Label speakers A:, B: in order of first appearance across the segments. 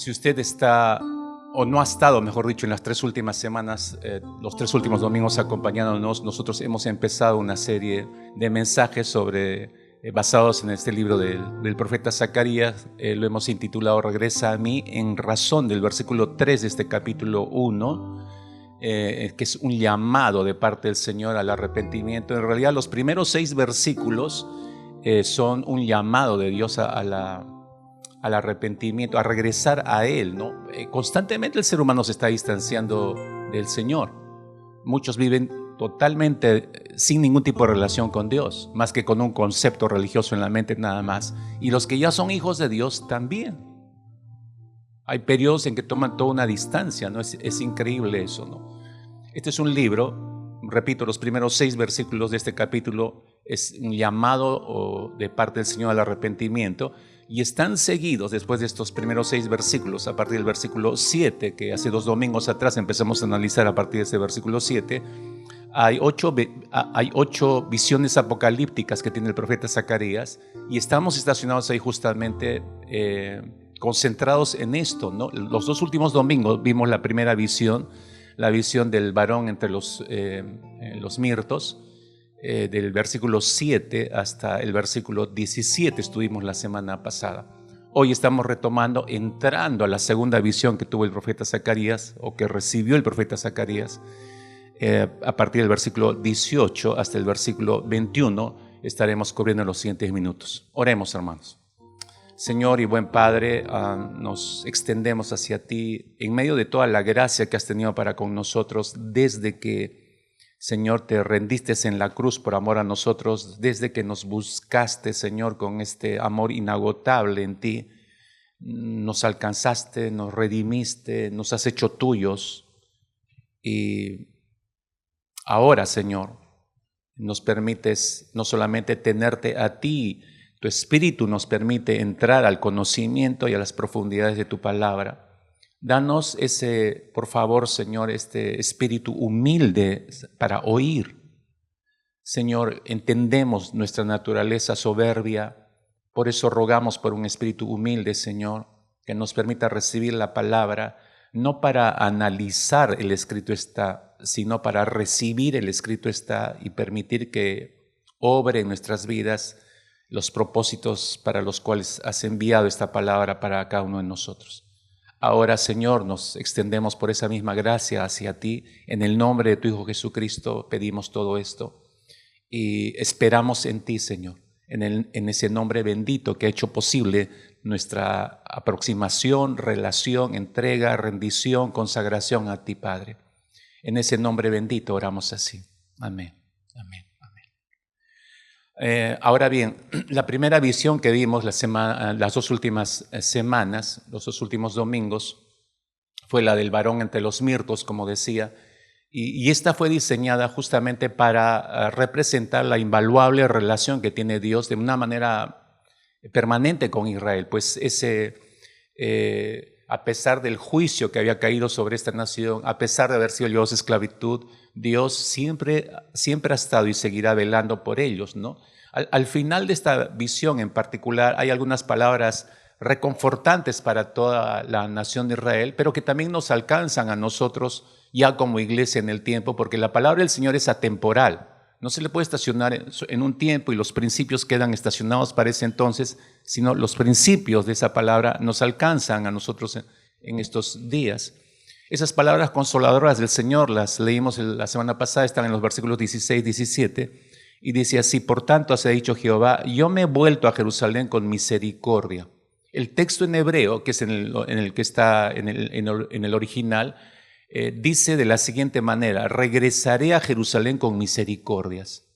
A: Si usted está, o no ha estado, mejor dicho, en las 3 últimas semanas, los 3 últimos domingos acompañándonos, nosotros hemos empezado una serie de mensajes basados en este libro del profeta Zacarías. Lo hemos intitulado Regresa a mí, en razón del versículo 3 de este capítulo 1, que es un llamado de parte del Señor al arrepentimiento. En realidad, los primeros 6 versículos son un llamado de Dios al arrepentimiento, a regresar a Él, ¿no? Constantemente el ser humano se está distanciando del Señor. Muchos viven totalmente sin ningún tipo de relación con Dios, más que con un concepto religioso en la mente nada más. Y los que ya son hijos de Dios también. Hay periodos en que toman toda una distancia, ¿no? Es increíble eso, ¿no? Este es un libro, repito, los primeros 6 versículos de este capítulo es un llamado de parte del Señor al arrepentimiento. Y están seguidos, después de estos primeros 6 versículos, a partir del versículo 7, que hace 2 domingos atrás empezamos a analizar a partir de ese versículo 7, hay 8 visiones apocalípticas que tiene el profeta Zacarías, y estamos estacionados ahí justamente concentrados en esto, ¿no? Los 2 últimos domingos vimos la primera visión, la visión del varón entre los mirtos, del versículo 7 hasta el versículo 17 estuvimos la semana pasada. Hoy estamos retomando, entrando a la segunda visión que tuvo el profeta Zacarías, o que recibió el profeta Zacarías, a partir del versículo 18 hasta el versículo 21 estaremos cubriendo en los siguientes minutos. Oremos, hermanos. Señor y buen Padre, nos extendemos hacia ti en medio de toda la gracia que has tenido para con nosotros desde que, Señor, te rendiste en la cruz por amor a nosotros, desde que nos buscaste, Señor, con este amor inagotable en ti. Nos alcanzaste, nos redimiste, nos has hecho tuyos. Y ahora, Señor, nos permites no solamente tenerte a ti, tu Espíritu nos permite entrar al conocimiento y a las profundidades de tu palabra. Danos por favor, Señor, este espíritu humilde para oír. Señor, entendemos nuestra naturaleza soberbia, por eso rogamos por un espíritu humilde, Señor, que nos permita recibir la palabra, no para analizar el escrito está, sino para recibir el escrito está y permitir que obre en nuestras vidas los propósitos para los cuales has enviado esta palabra para cada uno de nosotros. Ahora, Señor, nos extendemos por esa misma gracia hacia ti. En el nombre de tu Hijo Jesucristo pedimos todo esto y esperamos en ti, Señor, en ese nombre bendito que ha hecho posible nuestra aproximación, relación, entrega, rendición, consagración a ti, Padre. En ese nombre bendito oramos así. Amén. Amén. Ahora bien, la primera visión que vimos las 2 últimas semanas, los 2 últimos domingos, fue la del varón entre los mirtos, como decía, y esta fue diseñada justamente para representar la invaluable relación que tiene Dios de una manera permanente con Israel, pues a pesar del juicio que había caído sobre esta nación, a pesar de haber sido llevados a esclavitud, Dios siempre ha estado y seguirá velando por ellos, ¿no? Al final de esta visión en particular hay algunas palabras reconfortantes para toda la nación de Israel, pero que también nos alcanzan a nosotros ya como iglesia en el tiempo, porque la palabra del Señor es atemporal. No se le puede estacionar en un tiempo y los principios quedan estacionados para ese entonces, sino los principios de esa palabra nos alcanzan a nosotros en estos días. Esas palabras consoladoras del Señor las leímos la semana pasada, están en los versículos 16, 17, y dice así: por tanto, así ha dicho Jehová, yo me he vuelto a Jerusalén con misericordia. El texto en hebreo, que es en el que está en el original, dice de la siguiente manera: regresaré a Jerusalén con misericordias.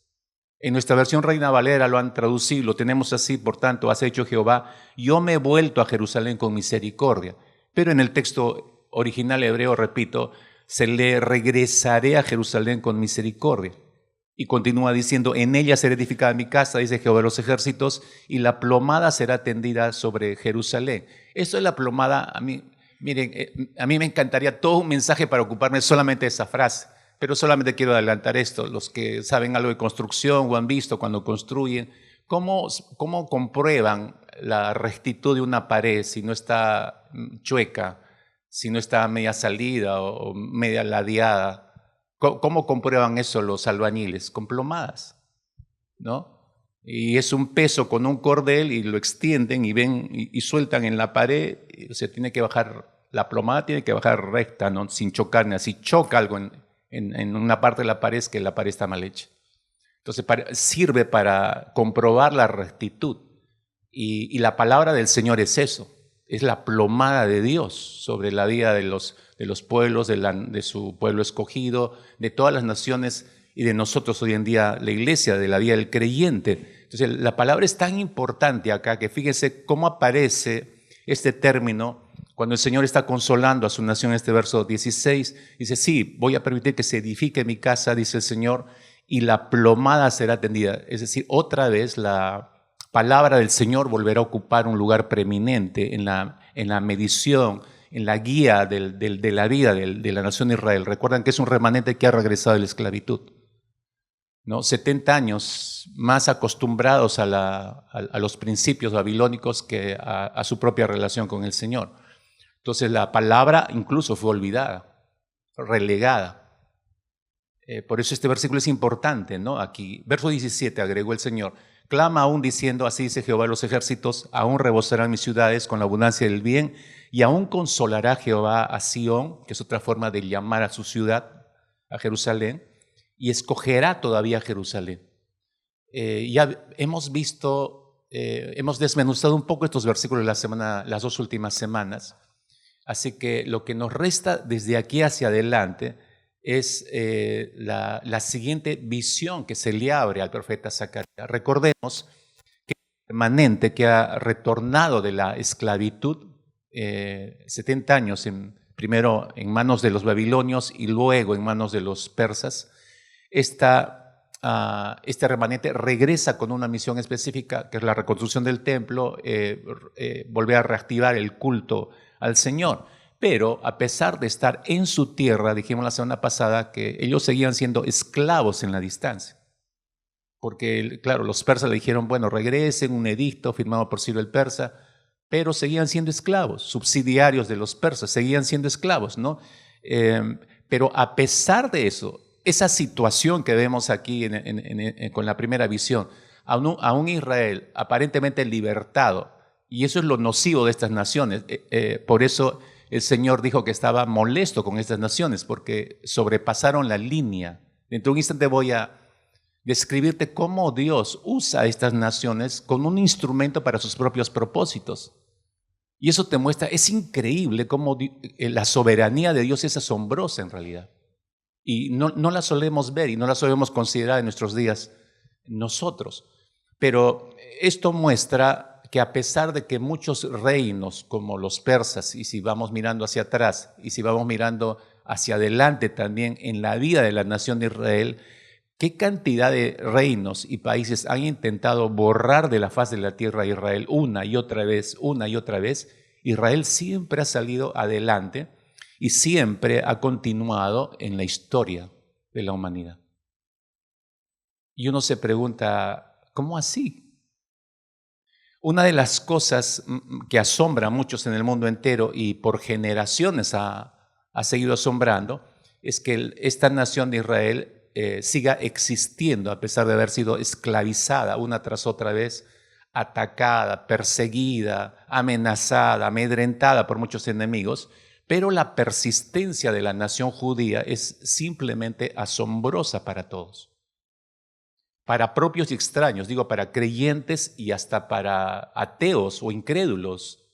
A: En nuestra versión Reina Valera lo han traducido, lo tenemos así: por tanto, has hecho Jehová, yo me he vuelto a Jerusalén con misericordia. Pero en el texto original hebreo, repito, se lee: regresaré a Jerusalén con misericordia. Y continúa diciendo: en ella será edificada mi casa, dice Jehová de los ejércitos, y la plomada será tendida sobre Jerusalén. Eso es la plomada. Miren, a mí me encantaría todo un mensaje para ocuparme solamente de esa frase, pero solamente quiero adelantar esto. Los que saben algo de construcción o han visto cuando construyen, ¿cómo comprueban la rectitud de una pared si no está chueca, si no está media salida o media ladeada. ¿Cómo comprueban eso los albañiles? Con plomadas, ¿no? Y es un peso con un cordel y lo extienden y ven y sueltan en la pared. O sea, tiene que bajar, la plomada tiene que bajar recta, ¿no? Sin chocar, ni así choca algo en una parte de la pared, es que la pared está mal hecha. Entonces sirve para comprobar la rectitud. Y la palabra del Señor es eso, es la plomada de Dios sobre la vida de los pueblos, de su pueblo escogido, de todas las naciones y de nosotros hoy en día, la iglesia, de la vida del creyente. Entonces la palabra es tan importante acá que fíjense cómo aparece este término cuando el Señor está consolando a su nación en este verso 16. Dice, sí, voy a permitir que se edifique mi casa, dice el Señor, y la plomada será tendida. Es decir, otra vez la palabra del Señor volverá a ocupar un lugar preeminente en la medición, en la guía de la vida de la nación de Israel. Recuerdan que es un remanente que ha regresado de la esclavitud, ¿no? 70 años más acostumbrados a los principios babilónicos que a su propia relación con el Señor. Entonces la palabra incluso fue olvidada, relegada. Por eso este versículo es importante, ¿no? Aquí, verso 17, agregó el Señor, clama aún diciendo, así dice Jehová de los ejércitos, aún rebosarán mis ciudades con la abundancia del bien, y aún consolará Jehová a Sión, que es otra forma de llamar a su ciudad, a Jerusalén, y escogerá todavía a Jerusalén. Ya hemos visto, hemos desmenuzado un poco estos versículos las 2 últimas semanas, así que lo que nos resta desde aquí hacia adelante es la siguiente visión que se le abre al profeta Zacarías. Recordemos que el remanente que ha retornado de la esclavitud, 70 años, primero en manos de los babilonios y luego en manos de los persas, este remanente regresa con una misión específica, que es la reconstrucción del templo, volver a reactivar el culto al Señor. Pero a pesar de estar en su tierra, dijimos la semana pasada que ellos seguían siendo esclavos en la distancia. Porque, claro, los persas le dijeron, bueno, regresen, un edicto firmado por Ciro el Persa, pero seguían siendo esclavos, subsidiarios de los persas, seguían siendo esclavos, ¿no? Pero a pesar de eso, esa situación que vemos aquí con la primera visión, a un Israel aparentemente libertado, y eso es lo nocivo de estas naciones, por eso el Señor dijo que estaba molesto con estas naciones porque sobrepasaron la línea. Dentro de un instante voy a describirte cómo Dios usa a estas naciones como un instrumento para sus propios propósitos. Y eso te muestra, es increíble cómo la soberanía de Dios es asombrosa en realidad. Y no la solemos ver y no la solemos considerar en nuestros días nosotros. Pero esto muestra que a pesar de que muchos reinos como los persas, y si vamos mirando hacia atrás, y si vamos mirando hacia adelante también en la vida de la nación de Israel, qué cantidad de reinos y países han intentado borrar de la faz de la tierra a Israel una y otra vez, Israel siempre ha salido adelante y siempre ha continuado en la historia de la humanidad. Y uno se pregunta, ¿cómo así? Una de las cosas que asombra a muchos en el mundo entero y por generaciones ha seguido asombrando es que esta nación de Israel siga existiendo a pesar de haber sido esclavizada una tras otra vez, atacada, perseguida, amenazada, amedrentada por muchos enemigos, pero la persistencia de la nación judía es simplemente asombrosa para todos. Para propios y extraños, digo, para creyentes y hasta para ateos o incrédulos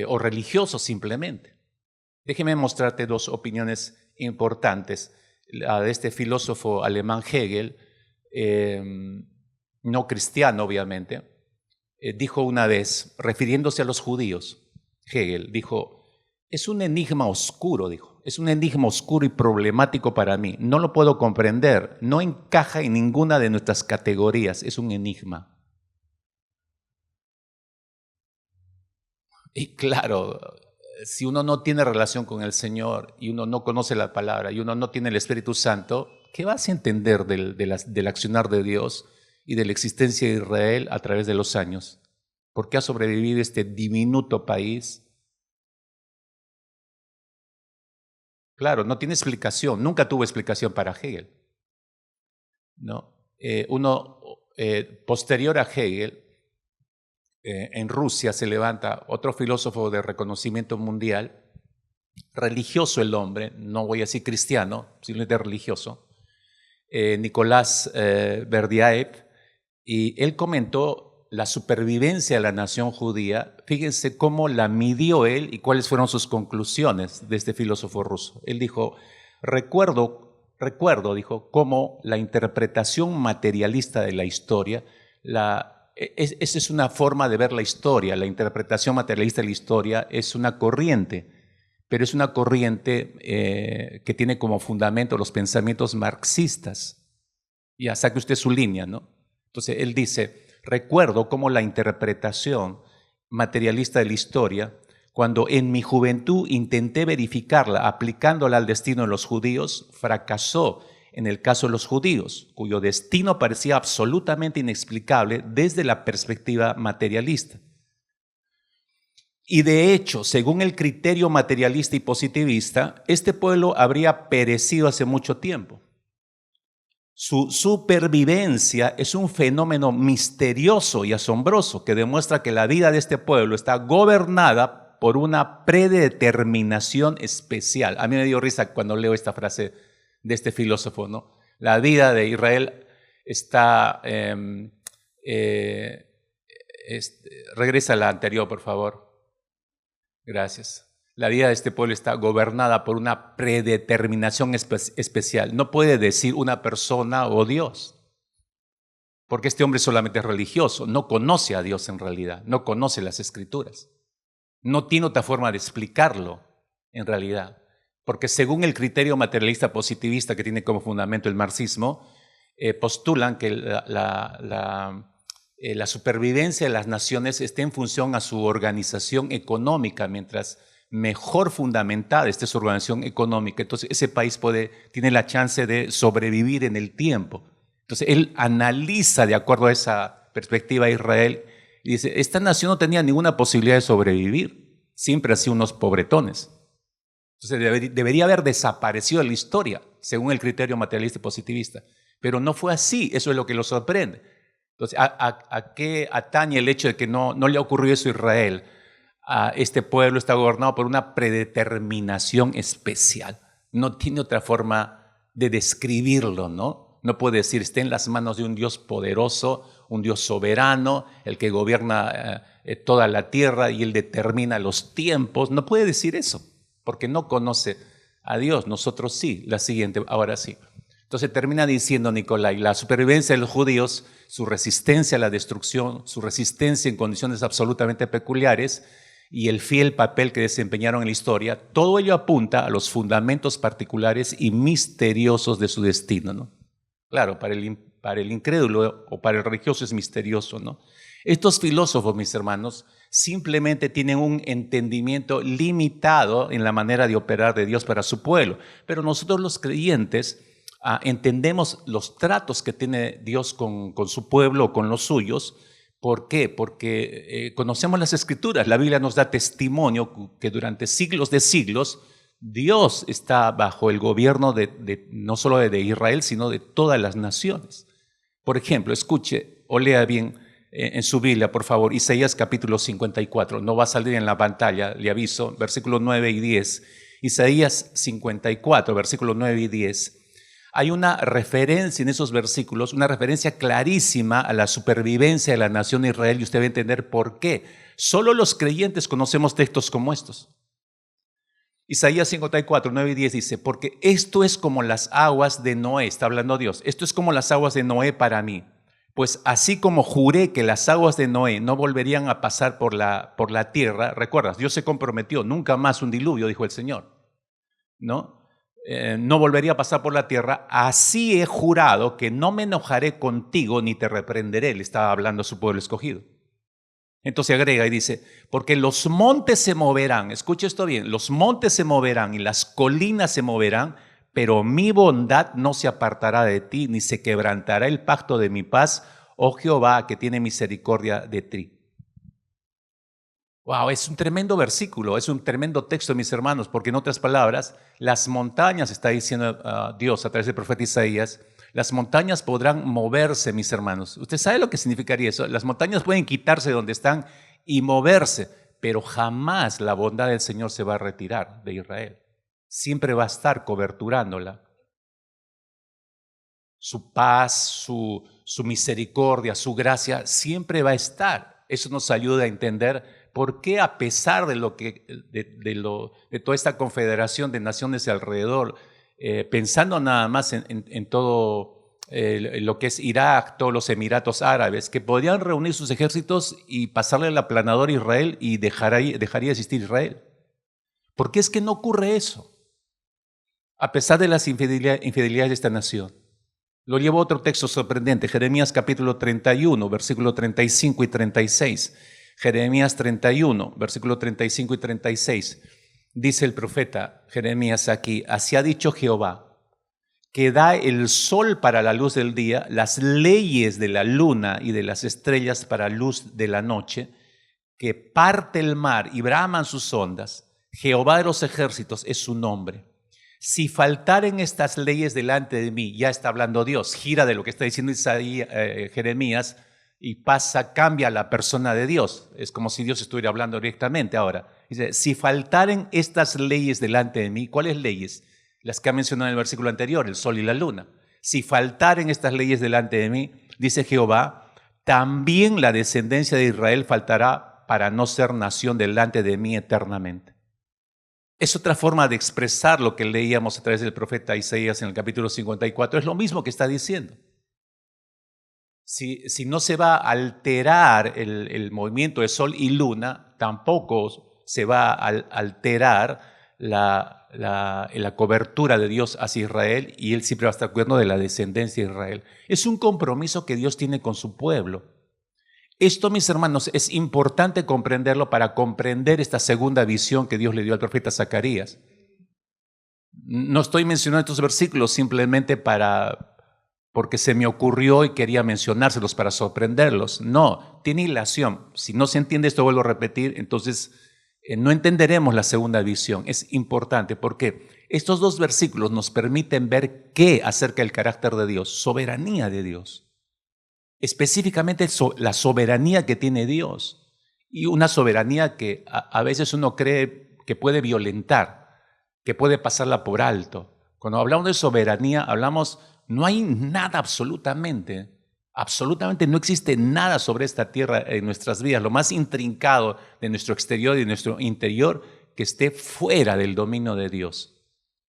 A: o religiosos simplemente. Déjeme mostrarte 2 opiniones importantes. La de este filósofo alemán Hegel, no cristiano obviamente, dijo una vez, refiriéndose a los judíos, Hegel dijo, es un enigma oscuro, dijo. Es un enigma oscuro y problemático para mí. No lo puedo comprender. No encaja en ninguna de nuestras categorías. Es un enigma. Y claro, si uno no tiene relación con el Señor y uno no conoce la palabra y uno no tiene el Espíritu Santo, ¿qué vas a entender del accionar de Dios y de la existencia de Israel a través de los años? ¿Por qué ha sobrevivido este diminuto país Claro, no tiene explicación, nunca tuvo explicación para Hegel, ¿no? Posterior a Hegel, en Rusia se levanta otro filósofo de reconocimiento mundial, religioso el hombre, no voy a decir cristiano, simplemente religioso, Nicolás Berdyaev, y él comentó la supervivencia de la nación judía. Fíjense cómo la midió él y cuáles fueron sus conclusiones de este filósofo ruso. Él dijo, recuerdo, dijo, cómo la interpretación materialista de la historia, esa es una forma de ver la historia, la interpretación materialista de la historia es una corriente, pero es una corriente que tiene como fundamento los pensamientos marxistas. Ya saque usted su línea, ¿no? Entonces él dice, recuerdo cómo la interpretación materialista de la historia, cuando en mi juventud intenté verificarla aplicándola al destino de los judíos, fracasó en el caso de los judíos, cuyo destino parecía absolutamente inexplicable desde la perspectiva materialista. Y de hecho, según el criterio materialista y positivista, este pueblo habría perecido hace mucho tiempo. Su supervivencia es un fenómeno misterioso y asombroso que demuestra que la vida de este pueblo está gobernada por una predeterminación especial. A mí me dio risa cuando leo esta frase de este filósofo, ¿no? La vida de Israel está... regresa a la anterior, por favor. Gracias. La vida de este pueblo está gobernada por una predeterminación especial. No puede decir una persona o Dios, porque este hombre solamente es religioso, no conoce a Dios en realidad, no conoce las Escrituras. No tiene otra forma de explicarlo en realidad, porque según el criterio materialista positivista que tiene como fundamento el marxismo, postulan que la supervivencia de las naciones está en función a su organización económica, mientras mejor fundamentada esté su organización económica, entonces ese país tiene la chance de sobrevivir en el tiempo. Entonces él analiza de acuerdo a esa perspectiva a Israel y dice, esta nación no tenía ninguna posibilidad de sobrevivir, siempre ha sido unos pobretones. Entonces debería haber desaparecido de la historia, según el criterio materialista y positivista, pero no fue así, eso es lo que lo sorprende. Entonces, ¿a qué atañe el hecho de que no le ha ocurrido eso a Israel? Este pueblo está gobernado por una predeterminación especial. No tiene otra forma de describirlo, ¿no? No puede decir, está en las manos de un Dios poderoso, un Dios soberano, el que gobierna toda la tierra y él determina los tiempos. No puede decir eso, porque no conoce a Dios. Nosotros sí. La siguiente, ahora sí. Entonces termina diciendo Nicolai, la supervivencia de los judíos, su resistencia a la destrucción, su resistencia en condiciones absolutamente peculiares y el fiel papel que desempeñaron en la historia, todo ello apunta a los fundamentos particulares y misteriosos de su destino, ¿no? Claro, para el incrédulo o para el religioso es misterioso, ¿no? Estos filósofos, mis hermanos, simplemente tienen un entendimiento limitado en la manera de operar de Dios para su pueblo, pero nosotros los creyentes entendemos los tratos que tiene Dios con su pueblo o con los suyos. ¿Por qué? Porque conocemos las Escrituras. La Biblia nos da testimonio que durante siglos de siglos Dios está bajo el gobierno no solo de Israel, sino de todas las naciones. Por ejemplo, escuche o lea bien en su Biblia, por favor, Isaías capítulo 54. No va a salir en la pantalla, le aviso, versículos 9 y 10. Isaías 54, versículos 9 y 10. Hay una referencia en esos versículos, una referencia clarísima a la supervivencia de la nación de Israel, y usted va a entender por qué. Solo los creyentes conocemos textos como estos. Isaías 54, 9 y 10 dice, porque esto es como las aguas de Noé, está hablando Dios, esto es como las aguas de Noé para mí, pues así como juré que las aguas de Noé no volverían a pasar por la tierra, recuerdas, Dios se comprometió, nunca más un diluvio, dijo el Señor, ¿no? No volvería a pasar por la tierra, así he jurado que no me enojaré contigo ni te reprenderé, le estaba hablando a su pueblo escogido. Entonces agrega y dice, porque los montes se moverán, escuche esto bien, los montes se moverán y las colinas se moverán, pero mi bondad no se apartará de ti, ni se quebrantará el pacto de mi paz, oh Jehová, que tiene misericordia de ti. Wow, es un tremendo versículo, es un tremendo texto, mis hermanos, porque en otras palabras, las montañas, está diciendo Dios a través del profeta Isaías, las montañas podrán moverse, mis hermanos. ¿Usted sabe lo que significaría eso? Las montañas pueden quitarse de donde están y moverse, pero jamás la bondad del Señor se va a retirar de Israel. Siempre va a estar coberturándola. Su paz, su misericordia, su gracia, siempre va a estar. Eso nos ayuda a entender por qué, a pesar de de toda esta confederación de naciones de alrededor, pensando nada más en todo lo que es Irak, todos los Emiratos Árabes, que podrían reunir sus ejércitos y pasarle el aplanador a Israel y dejaría de existir Israel. ¿Por qué es que no ocurre eso? A pesar de las infidelidades de esta nación. Lo llevo a otro texto sorprendente, Jeremías capítulo 31, versículo 35 y 36. Jeremías 31, versículo 35 y 36. Dice el profeta Jeremías aquí: así ha dicho Jehová, que da el sol para la luz del día, las leyes de la luna y de las estrellas para luz de la noche, que parte el mar y braman sus ondas. Jehová de los ejércitos es su nombre. Si faltaren estas leyes delante de mí, ya está hablando Dios, gira de lo que está diciendo Jeremías y cambia la persona de Dios. Es como si Dios estuviera hablando directamente ahora. Dice, si faltaren estas leyes delante de mí, ¿cuáles leyes? Las que ha mencionado en el versículo anterior, el sol y la luna. Si faltaren estas leyes delante de mí, dice Jehová, también la descendencia de Israel faltará para no ser nación delante de mí eternamente. Es otra forma de expresar lo que leíamos a través del profeta Isaías en el capítulo 54. Es lo mismo que está diciendo. Si no se va a alterar el movimiento de sol y luna, tampoco se va a alterar la cobertura de Dios hacia Israel, y Él siempre va a estar cuidando de la descendencia de Israel. Es un compromiso que Dios tiene con su pueblo. Esto, mis hermanos, es importante comprenderlo para comprender esta segunda visión que Dios le dio al profeta Zacarías. No estoy mencionando estos versículos simplemente porque se me ocurrió y quería mencionárselos para sorprenderlos. No, tiene ilación. Si no se entiende esto, vuelvo a repetir, entonces no entenderemos la segunda visión. Es importante porque estos dos versículos nos permiten ver qué acerca del carácter de Dios, soberanía de Dios. Específicamente la soberanía que tiene Dios, y una soberanía que a veces uno cree que puede violentar, que puede pasarla por alto. Cuando hablamos de soberanía, hablamos, no hay nada absolutamente no existe nada sobre esta tierra en nuestras vidas, lo más intrincado de nuestro exterior y de nuestro interior, que esté fuera del dominio de Dios.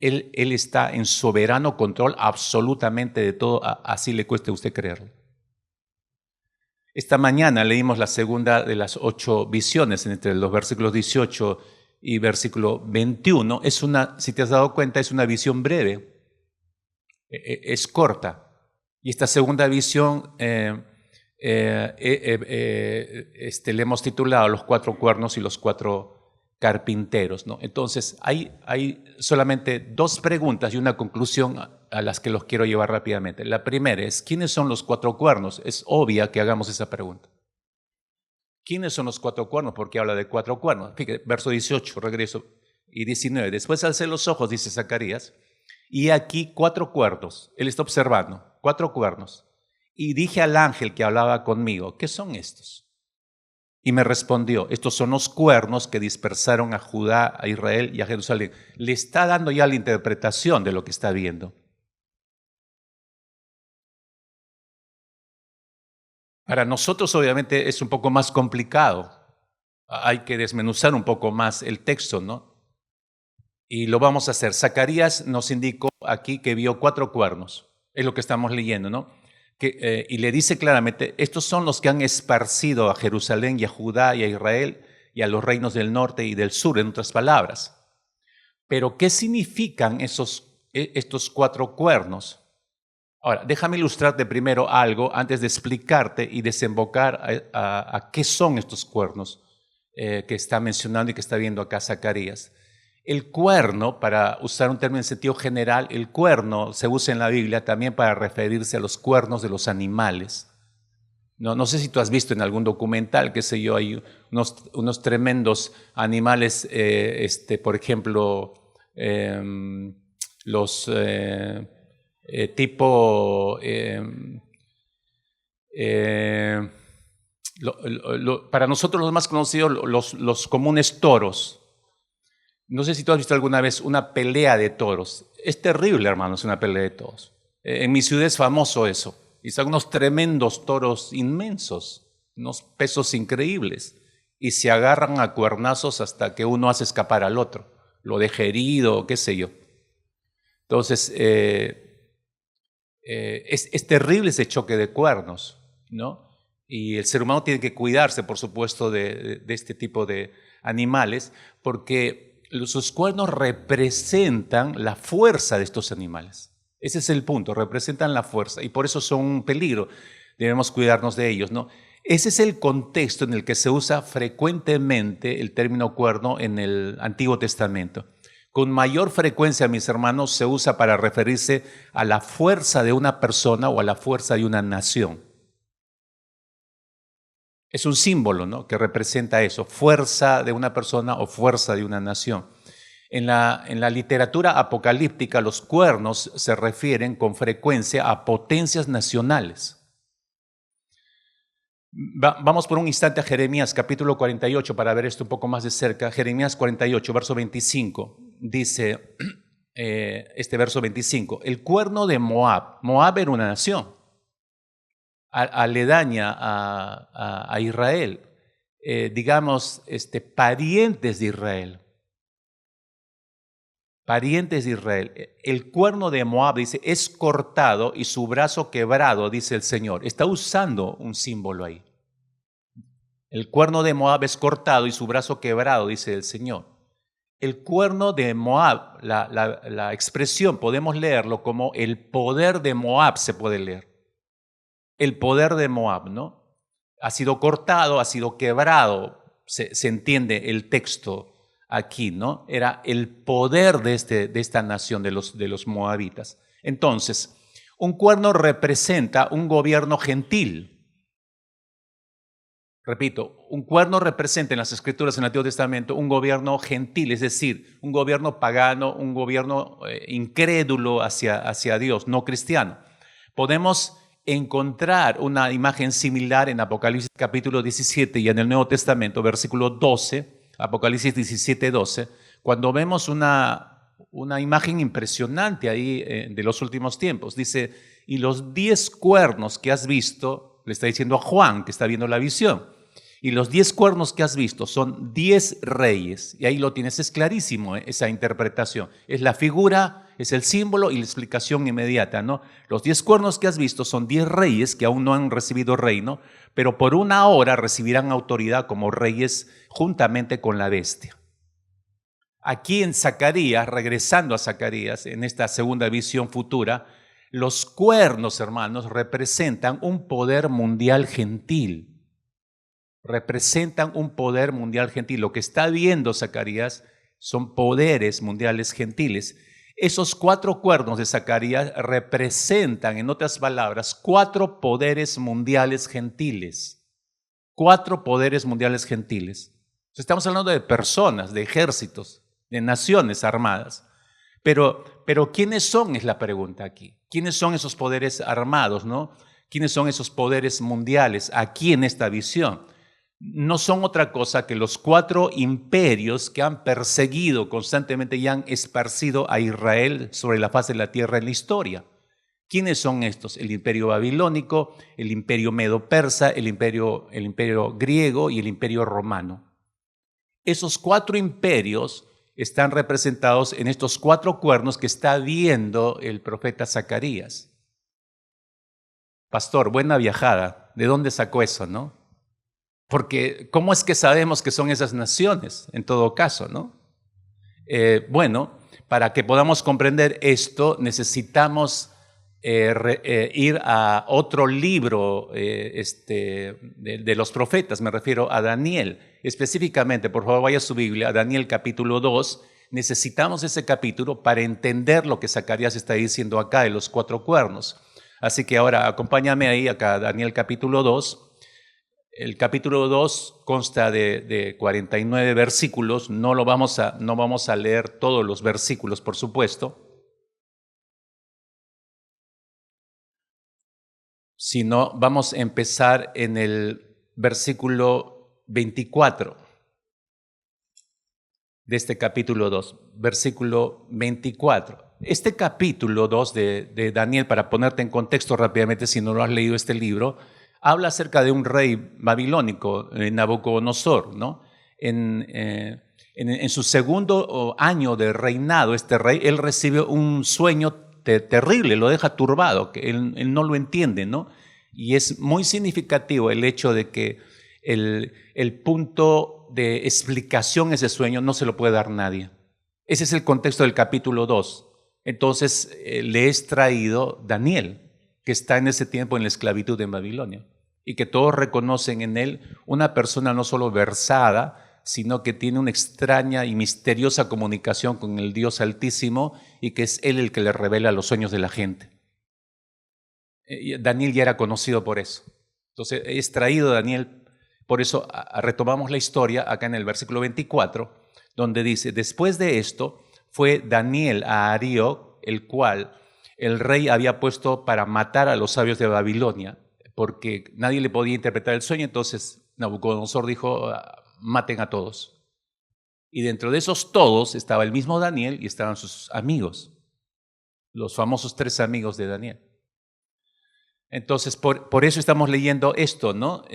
A: Él está en soberano control absolutamente de todo, así le cueste a usted creerlo. Esta mañana leímos la segunda de las 8 visiones, entre los versículos 18 y versículo 21. Si te has dado cuenta, es una visión breve, es corta. Y esta segunda visión le hemos titulado Los 4 cuernos y los 4 carpinteros, ¿no? Entonces, hay solamente 2 preguntas y una conclusión a las que los quiero llevar rápidamente. La primera es, ¿quiénes son los 4 cuernos? Es obvia que hagamos esa pregunta. ¿Quiénes son los 4 cuernos? Porque habla de 4 cuernos. Fíjate, verso 18, regreso, y 19. Después alcé los ojos, dice Zacarías, y aquí 4 cuernos. Él está observando, 4 cuernos. Y dije al ángel que hablaba conmigo, ¿qué son estos? Y me respondió, estos son los cuernos que dispersaron a Judá, a Israel y a Jerusalén. Le está dando ya la interpretación de lo que está viendo. Para nosotros obviamente es un poco más complicado. Hay que desmenuzar un poco más el texto, ¿no? Y lo vamos a hacer. Zacarías nos indicó aquí que vio 4 cuernos. Es lo que estamos leyendo, ¿no? Y le dice claramente, estos son los que han esparcido a Jerusalén y a Judá y a Israel y a los reinos del norte y del sur, en otras palabras. Pero, ¿qué significan estos 4 cuernos? Ahora, déjame ilustrarte primero algo antes de explicarte y desembocar a qué son estos cuernos que está mencionando y que está viendo acá Zacarías. El cuerno, para usar un término en sentido general, el cuerno se usa en la Biblia también para referirse a los cuernos de los animales. No sé si tú has visto en algún documental, qué sé yo, hay unos tremendos animales, por ejemplo, los tipo, para nosotros los más conocidos, los comunes toros. No sé si tú has visto alguna vez una pelea de toros. Es terrible, hermanos, una pelea de toros. En mi ciudad es famoso eso. Y son unos tremendos toros inmensos, unos pesos increíbles. Y se agarran a cuernazos hasta que uno hace escapar al otro. Lo deja herido, qué sé yo. Entonces, es terrible ese choque de cuernos, ¿no? Y el ser humano tiene que cuidarse, por supuesto, de este tipo de animales, porque sus cuernos representan la fuerza de estos animales. Ese es el punto, representan la fuerza y por eso son un peligro. Debemos cuidarnos de ellos, ¿no? Ese es el contexto en el que se usa frecuentemente el término cuerno en el Antiguo Testamento. Con mayor frecuencia, mis hermanos, se usa para referirse a la fuerza de una persona o a la fuerza de una nación. Es un símbolo, ¿no?, que representa eso, fuerza de una persona o fuerza de una nación. En la literatura apocalíptica, los cuernos se refieren con frecuencia a potencias nacionales. Vamos por un instante a Jeremías capítulo 48 para ver esto un poco más de cerca. Jeremías 48, verso 25, dice este verso 25, el cuerno de Moab. Moab era una nación aledaña a Israel, digamos, parientes de Israel. Parientes de Israel. El cuerno de Moab, dice, es cortado y su brazo quebrado, dice el Señor. Está usando un símbolo ahí. El cuerno de Moab es cortado y su brazo quebrado, dice el Señor. El cuerno de Moab, la expresión, podemos leerlo como el poder de Moab, se puede leer. El poder de Moab, ¿no? Ha sido cortado, ha sido quebrado, se entiende el texto aquí, ¿no? Era el poder de esta nación, de los moabitas. Entonces, un cuerno representa un gobierno gentil. Repito, un cuerno representa en las Escrituras, en el Antiguo Testamento, un gobierno gentil, es decir, un gobierno pagano, un gobierno incrédulo hacia Dios, no cristiano. Podemos encontrar una imagen similar en Apocalipsis capítulo 17 y en el Nuevo Testamento, versículo 12, Apocalipsis 17, 12, cuando vemos una imagen impresionante ahí de los últimos tiempos. Dice, y los 10 cuernos que has visto, le está diciendo a Juan que está viendo la visión, y los 10 cuernos que has visto son 10 reyes. Y ahí lo tienes, es clarísimo esa interpretación. Es la figura, es el símbolo y la explicación inmediata, ¿no? Los 10 cuernos que has visto son 10 reyes que aún no han recibido reino, pero por una hora recibirán autoridad como reyes juntamente con la bestia. Aquí en Zacarías, regresando a Zacarías, en esta segunda visión futura, los cuernos, hermanos, representan un poder mundial gentil. Representan un poder mundial gentil. Lo que está viendo Zacarías son poderes mundiales gentiles. Esos 4 cuernos de Zacarías representan, en otras palabras, 4 poderes mundiales gentiles. 4 poderes mundiales gentiles. Estamos hablando de personas, de ejércitos, de naciones armadas. Pero ¿quiénes son? Es la pregunta aquí. ¿Quiénes son esos poderes armados, no? ¿Quiénes son esos poderes mundiales aquí en esta visión? No son otra cosa que los 4 imperios que han perseguido constantemente y han esparcido a Israel sobre la faz de la tierra en la historia. ¿Quiénes son estos? El imperio babilónico, el imperio medo-persa, el imperio griego y el imperio romano. Esos 4 imperios están representados en estos 4 cuernos que está viendo el profeta Zacarías. Pastor, buena viajada. ¿De dónde sacó eso, no? Porque ¿cómo es que sabemos que son esas naciones, en todo caso, no? Bueno, para que podamos comprender esto, necesitamos ir a otro libro de los profetas, me refiero a Daniel. Específicamente, por favor, vaya a su Biblia, a Daniel capítulo 2. Necesitamos ese capítulo para entender lo que Zacarías está diciendo acá de los 4 cuernos. Así que ahora acompáñame ahí, acá Daniel capítulo 2. El capítulo 2 consta de 49 versículos. No vamos a leer todos los versículos, por supuesto, sino vamos a empezar en el versículo 24 de este capítulo 2, versículo 24. Este capítulo 2 de Daniel, para ponerte en contexto rápidamente, si no lo has leído este libro, habla acerca de un rey babilónico, Nabucodonosor, ¿no? En su segundo año de reinado, este rey, él recibe un sueño terrible, lo deja turbado, que él no lo entiende, ¿no? Y es muy significativo el hecho de que el punto de explicación a ese sueño no se lo puede dar nadie. Ese es el contexto del capítulo 2. Entonces le es traído Daniel, que está en ese tiempo en la esclavitud en Babilonia, y que todos reconocen en él una persona no solo versada, sino que tiene una extraña y misteriosa comunicación con el Dios Altísimo, y que es él el que le revela los sueños de la gente. Daniel ya era conocido por eso. Entonces es traído Daniel, por eso retomamos la historia acá en el versículo 24, donde dice: después de esto fue Daniel a Arioc, el cual el rey había puesto para matar a los sabios de Babilonia, porque nadie le podía interpretar el sueño. Entonces Nabucodonosor dijo: maten a todos. Y dentro de esos todos estaba el mismo Daniel y estaban sus amigos, los famosos 3 amigos de Daniel. Entonces, por eso estamos leyendo esto, ¿no?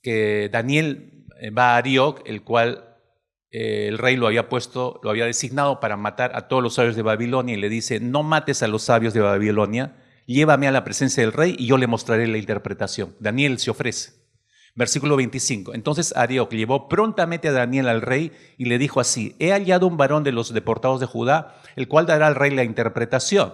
A: Que Daniel va a Arioc, el cual el rey lo había designado para matar a todos los sabios de Babilonia, y le dice: no mates a los sabios de Babilonia, llévame a la presencia del rey y yo le mostraré la interpretación. Daniel se ofrece. Versículo 25. Entonces Arioc llevó prontamente a Daniel al rey y le dijo así: he hallado un varón de los deportados de Judá, el cual dará al rey la interpretación.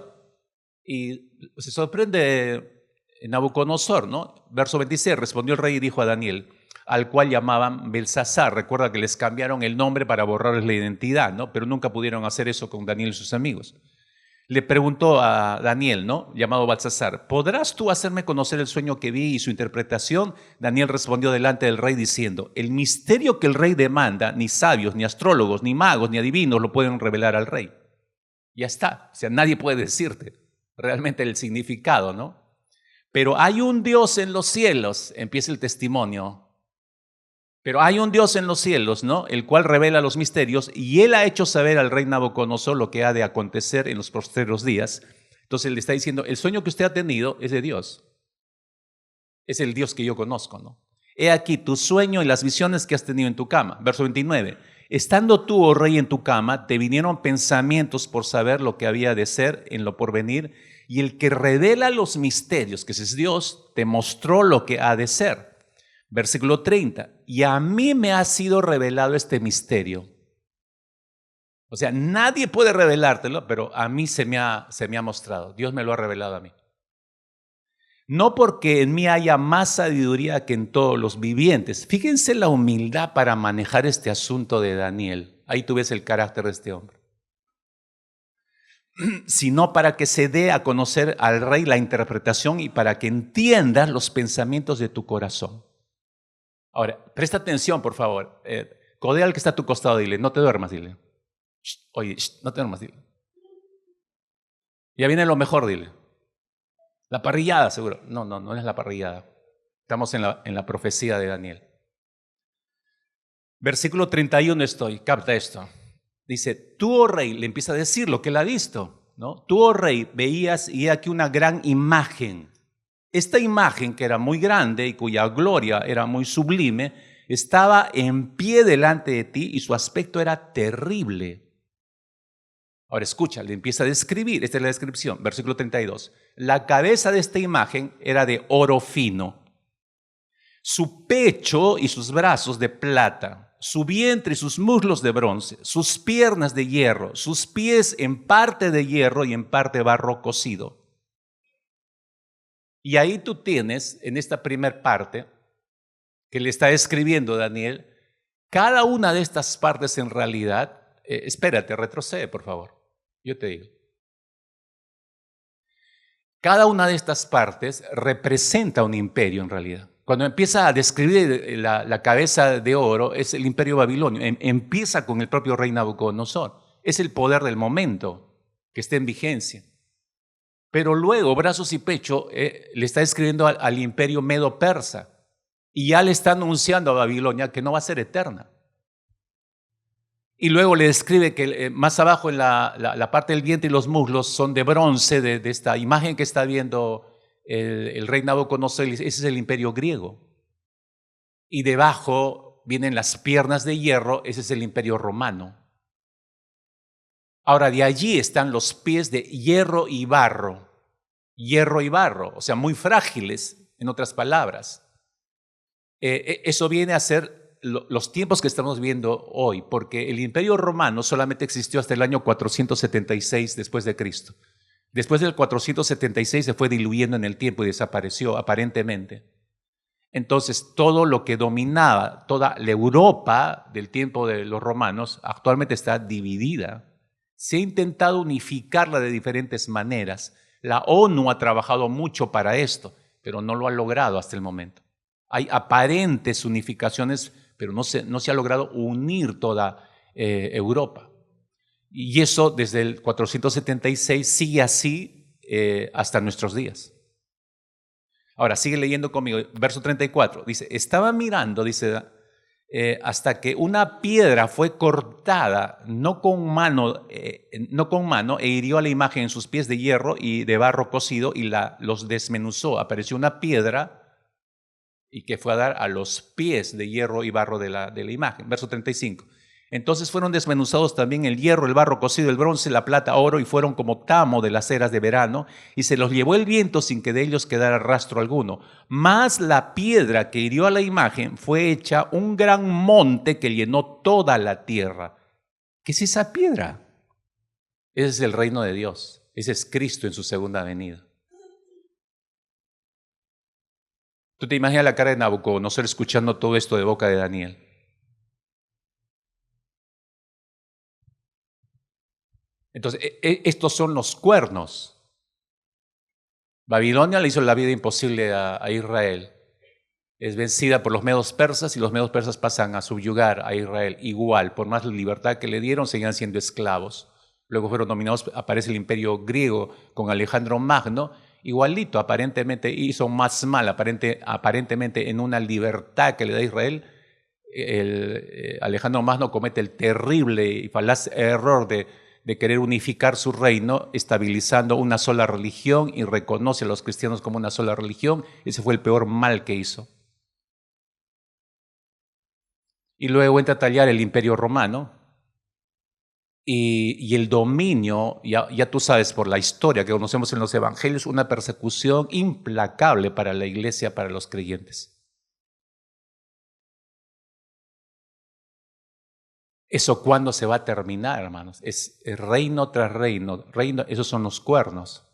A: Y se sorprende Nabucodonosor, ¿no? Verso 26, respondió el rey y dijo a Daniel, al cual llamaban Belsasar. Recuerda que les cambiaron el nombre para borrarles la identidad, ¿no? Pero nunca pudieron hacer eso con Daniel y sus amigos. Le preguntó a Daniel, ¿no? Llamado Belsasar: ¿podrás tú hacerme conocer el sueño que vi y su interpretación? Daniel respondió delante del rey diciendo: el misterio que el rey demanda, ni sabios, ni astrólogos, ni magos, ni adivinos lo pueden revelar al rey. Ya está, o sea, nadie puede decirte realmente el significado, ¿no? Pero hay un Dios en los cielos, empieza el testimonio. Pero hay un Dios en los cielos, ¿no? El cual revela los misterios, y él ha hecho saber al rey Nabucodonosor lo que ha de acontecer en los postreros días. Entonces le está diciendo: el sueño que usted ha tenido es de Dios. Es el Dios que yo conozco, ¿no? He aquí tu sueño y las visiones que has tenido en tu cama. Verso 29. Estando tú, oh rey, en tu cama, te vinieron pensamientos por saber lo que había de ser en lo porvenir, y el que revela los misterios, que es Dios, te mostró lo que ha de ser. Versículo 30. Y a mí me ha sido revelado este misterio. O sea, nadie puede revelártelo, pero a mí se me ha mostrado. Dios me lo ha revelado a mí. No porque en mí haya más sabiduría que en todos los vivientes. Fíjense la humildad para manejar este asunto de Daniel. Ahí tú ves el carácter de este hombre. Sino para que se dé a conocer al rey la interpretación y para que entiendas los pensamientos de tu corazón. Ahora, presta atención, por favor. Codea al que está a tu costado, dile: no te duermas, dile. Oye, no te duermas, dile. Ya viene lo mejor, dile. La parrillada, seguro. No es la parrillada. Estamos en la profecía de Daniel. Versículo 31 estoy, capta esto. Dice: tú, oh rey, le empieza a decir lo que él ha visto, ¿no? Tú, oh rey, veías y he aquí una gran imagen. Esta imagen, que era muy grande y cuya gloria era muy sublime, estaba en pie delante de ti y su aspecto era terrible. Ahora escucha, le empieza a describir, esta es la descripción, versículo 32. La cabeza de esta imagen era de oro fino, su pecho y sus brazos de plata, su vientre y sus muslos de bronce, sus piernas de hierro, sus pies en parte de hierro y en parte barro cocido. Y ahí tú tienes, en esta primer parte, que le está escribiendo Daniel, cada una de estas partes en realidad, espérate, retrocede por favor, yo te digo. Cada una de estas partes representa un imperio en realidad. Cuando empieza a describir la cabeza de oro, es el imperio babilonio. Empieza con el propio rey Nabucodonosor. Es el poder del momento que está en vigencia. Pero luego, brazos y pecho, le está escribiendo al imperio medo-persa. Y ya le está anunciando a Babilonia que no va a ser eterna. Y luego le describe que más abajo en la parte del vientre y los muslos son de bronce, de esta imagen que está viendo el rey Nabucodonosor. Ese es el imperio griego. Y debajo vienen las piernas de hierro, ese es el imperio romano. Ahora, de allí están los pies de hierro y barro, o sea, muy frágiles, en otras palabras. Eso viene a ser los tiempos que estamos viendo hoy, porque el imperio romano solamente existió hasta el año 476 después de Cristo. Después del 476 se fue diluyendo en el tiempo y desapareció aparentemente. Entonces, todo lo que dominaba, toda la Europa del tiempo de los romanos, actualmente está dividida. Se ha intentado unificarla de diferentes maneras. La ONU ha trabajado mucho para esto, pero no lo ha logrado hasta el momento. Hay aparentes unificaciones, pero no se ha logrado unir toda Europa. Y eso desde el 476 sigue así hasta nuestros días. Ahora, sigue leyendo conmigo, verso 34. Dice, estaba mirando, dice, hasta que una piedra fue cortada, no con mano, e hirió a la imagen en sus pies de hierro y de barro cocido y los desmenuzó. Apareció una piedra y que fue a dar a los pies de hierro y barro de la imagen. Verso 35. Entonces fueron desmenuzados también el hierro, el barro cocido, el bronce, la plata, oro, y fueron como tamo de las eras de verano, y se los llevó el viento sin que de ellos quedara rastro alguno. Mas la piedra que hirió a la imagen fue hecha un gran monte que llenó toda la tierra. ¿Qué es esa piedra? Ese es el reino de Dios. Ese es Cristo en su segunda venida. Tú te imaginas la cara de Nabucodonosor escuchando todo esto de boca de Daniel. Entonces, estos son los cuernos. Babilonia le hizo la vida imposible a Israel. Es vencida por los medos persas y los medos persas pasan a subyugar a Israel. Igual, por más libertad que le dieron, seguían siendo esclavos. Luego fueron dominados, aparece el imperio griego con Alejandro Magno. Igualito, aparentemente hizo más mal, aparentemente en una libertad que le da Israel. Alejandro Magno comete el terrible y falaz error de querer unificar su reino, estabilizando una sola religión y reconoce a los cristianos como una sola religión. Ese fue el peor mal que hizo. Y luego entra a tallar el imperio romano y el dominio, ya tú sabes por la historia que conocemos en los evangelios, una persecución implacable para la iglesia, para los creyentes. ¿Eso cuándo se va a terminar, hermanos? Es reino tras reino, esos son los cuernos.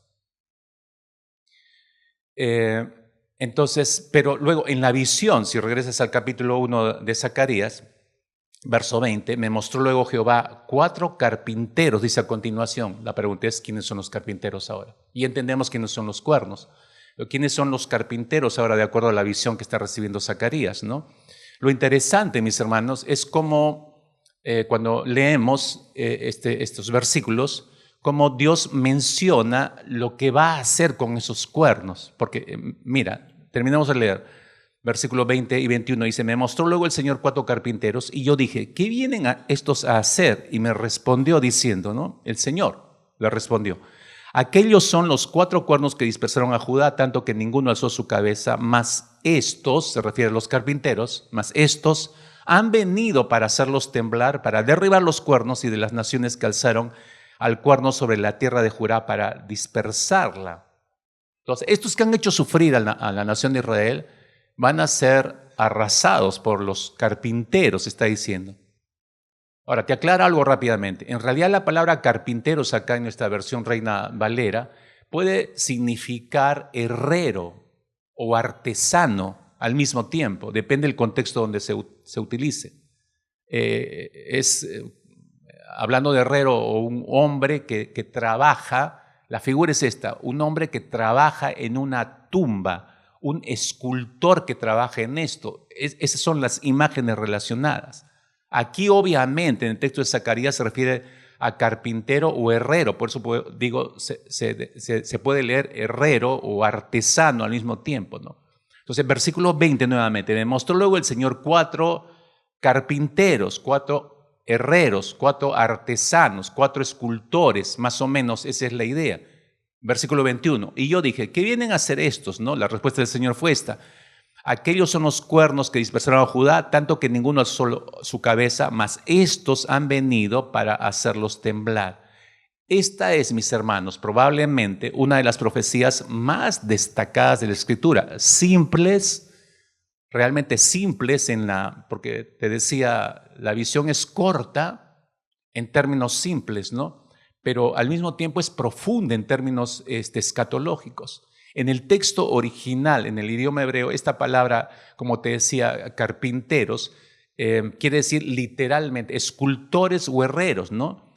A: Entonces, pero luego en la visión, si regresas al capítulo 1 de Zacarías, verso 20, me mostró luego Jehová 4 carpinteros, dice a continuación. La pregunta es, ¿quiénes son los carpinteros ahora? Y entendemos quiénes son los cuernos. ¿Quiénes son los carpinteros ahora de acuerdo a la visión que está recibiendo Zacarías, ¿no? Lo interesante, mis hermanos, es cómo cuando leemos estos versículos, cómo Dios menciona lo que va a hacer con esos cuernos. Porque, mira, terminamos de leer, versículos 20 y 21, dice, me mostró luego el Señor 4 carpinteros, y yo dije, ¿qué vienen estos a hacer? Y me respondió diciendo, ¿no? El Señor le respondió, aquellos son los 4 cuernos que dispersaron a Judá, tanto que ninguno alzó su cabeza, mas estos, se refiere a los carpinteros, mas estos han venido para hacerlos temblar, para derribar los cuernos y de las naciones que alzaron al cuerno sobre la tierra de Judá para dispersarla. Entonces, estos que han hecho sufrir a la nación de Israel van a ser arrasados por los carpinteros, está diciendo. Ahora, te aclaro algo rápidamente. En realidad la palabra carpinteros acá en nuestra versión Reina Valera puede significar herrero o artesano al mismo tiempo, depende del contexto donde se utilice. Hablando de herrero o un hombre que trabaja La figura es esta, un hombre que trabaja en una tumba, un escultor que trabaja en esto. Esas son las imágenes relacionadas. Aquí obviamente en el texto de Zacarías se refiere a carpintero o herrero, por eso digo, se puede leer herrero o artesano al mismo tiempo, ¿no? Entonces, versículo 20 nuevamente, me mostró luego el Señor 4 carpinteros, 4 herreros, 4 artesanos, 4 escultores, más o menos esa es la idea. Versículo 21, y yo dije, ¿qué vienen a hacer estos? ¿No? La respuesta del Señor fue esta: aquellos son los cuernos que dispersaron a Judá, tanto que ninguno alzó su cabeza, mas estos han venido para hacerlos temblar. Esta es, mis hermanos, probablemente una de las profecías más destacadas de la Escritura. Simples, realmente simples porque te decía, la visión es corta en términos simples, ¿no? Pero al mismo tiempo es profunda en términos escatológicos. En el texto original, en el idioma hebreo, esta palabra, como te decía, carpinteros, quiere decir literalmente escultores o herreros, ¿no?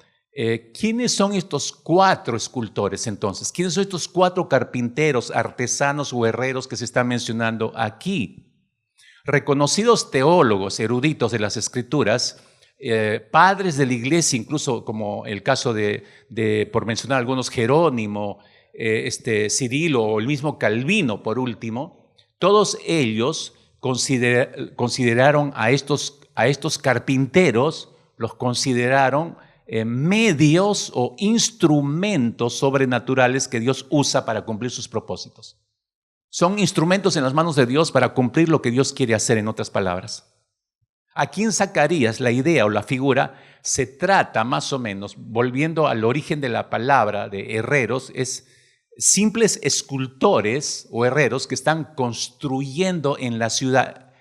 A: ¿Quiénes son estos 4 escultores entonces? ¿Quiénes son estos 4 carpinteros, artesanos o herreros que se están mencionando aquí? Reconocidos teólogos, eruditos de las Escrituras, padres de la iglesia, incluso como el caso por mencionar algunos, Jerónimo, Cirilo o el mismo Calvino, por último, todos ellos consideraron a estos carpinteros, los consideraron medios o instrumentos sobrenaturales que Dios usa para cumplir sus propósitos. Son instrumentos en las manos de Dios para cumplir lo que Dios quiere hacer, en otras palabras. Aquí en Zacarías la idea o la figura se trata más o menos, volviendo al origen de la palabra de herreros, es simples escultores o herreros que están construyendo en la ciudad,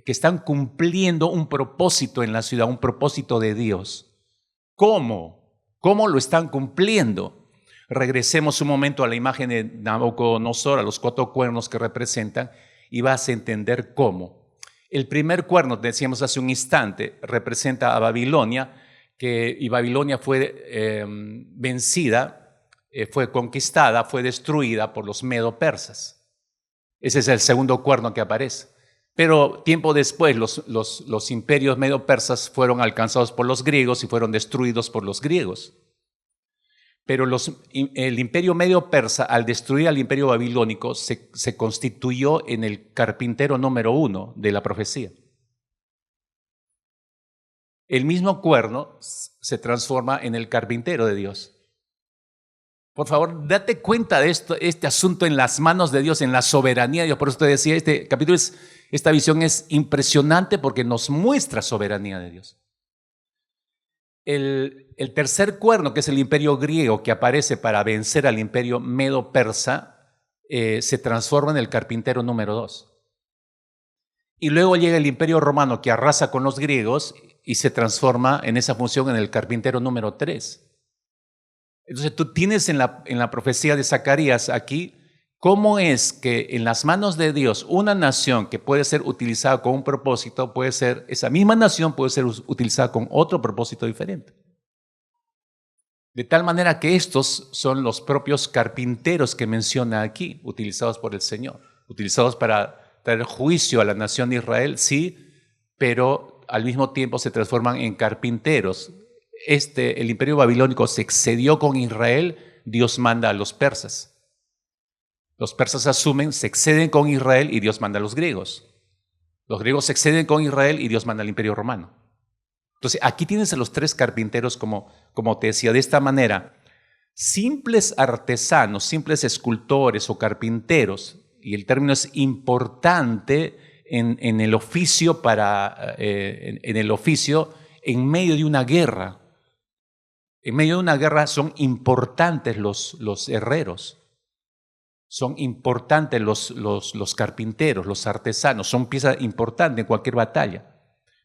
A: que están cumpliendo un propósito en la ciudad, un propósito de Dios. ¿Cómo? ¿Cómo lo están cumpliendo? Regresemos un momento a la imagen de Nabucodonosor, a los 4 cuernos que representan, y vas a entender cómo. El primer cuerno, decíamos hace un instante, representa a Babilonia, y Babilonia fue vencida, fue conquistada, fue destruida por los medo-persas. Ese es el segundo cuerno que aparece. Pero tiempo después los imperios medo-persas fueron alcanzados por los griegos y fueron destruidos por los griegos. Pero el imperio medio-persa, al destruir al imperio babilónico, se constituyó en el carpintero número 1 de la profecía. El mismo cuerno se transforma en el carpintero de Dios. Por favor, date cuenta de este asunto en las manos de Dios, en la soberanía de Dios. Por eso te decía, este capítulo, esta visión es impresionante porque nos muestra soberanía de Dios. El tercer cuerno, que es el imperio griego, que aparece para vencer al imperio medo-persa, se transforma en el carpintero número 2. Y luego llega el imperio romano, que arrasa con los griegos y se transforma en esa función en el carpintero número 3. Entonces tú tienes en la profecía de Zacarías aquí cómo es que en las manos de Dios una nación que puede ser utilizada con un propósito, esa misma nación puede ser utilizada con otro propósito diferente. De tal manera que estos son los propios carpinteros que menciona aquí, utilizados por el Señor, utilizados para traer juicio a la nación de Israel, sí, pero al mismo tiempo se transforman en carpinteros. El imperio babilónico se excedió con Israel, Dios manda a los persas. Los persas asumen, se exceden con Israel y Dios manda a los griegos. Los griegos se exceden con Israel y Dios manda al imperio romano. Entonces, aquí tienes a los 3 carpinteros, como te decía, de esta manera. Simples artesanos, simples escultores o carpinteros, y el término es importante en el oficio en medio de una guerra. En medio de una guerra son importantes los herreros. Son importantes los carpinteros, los artesanos, son pieza importante en cualquier batalla.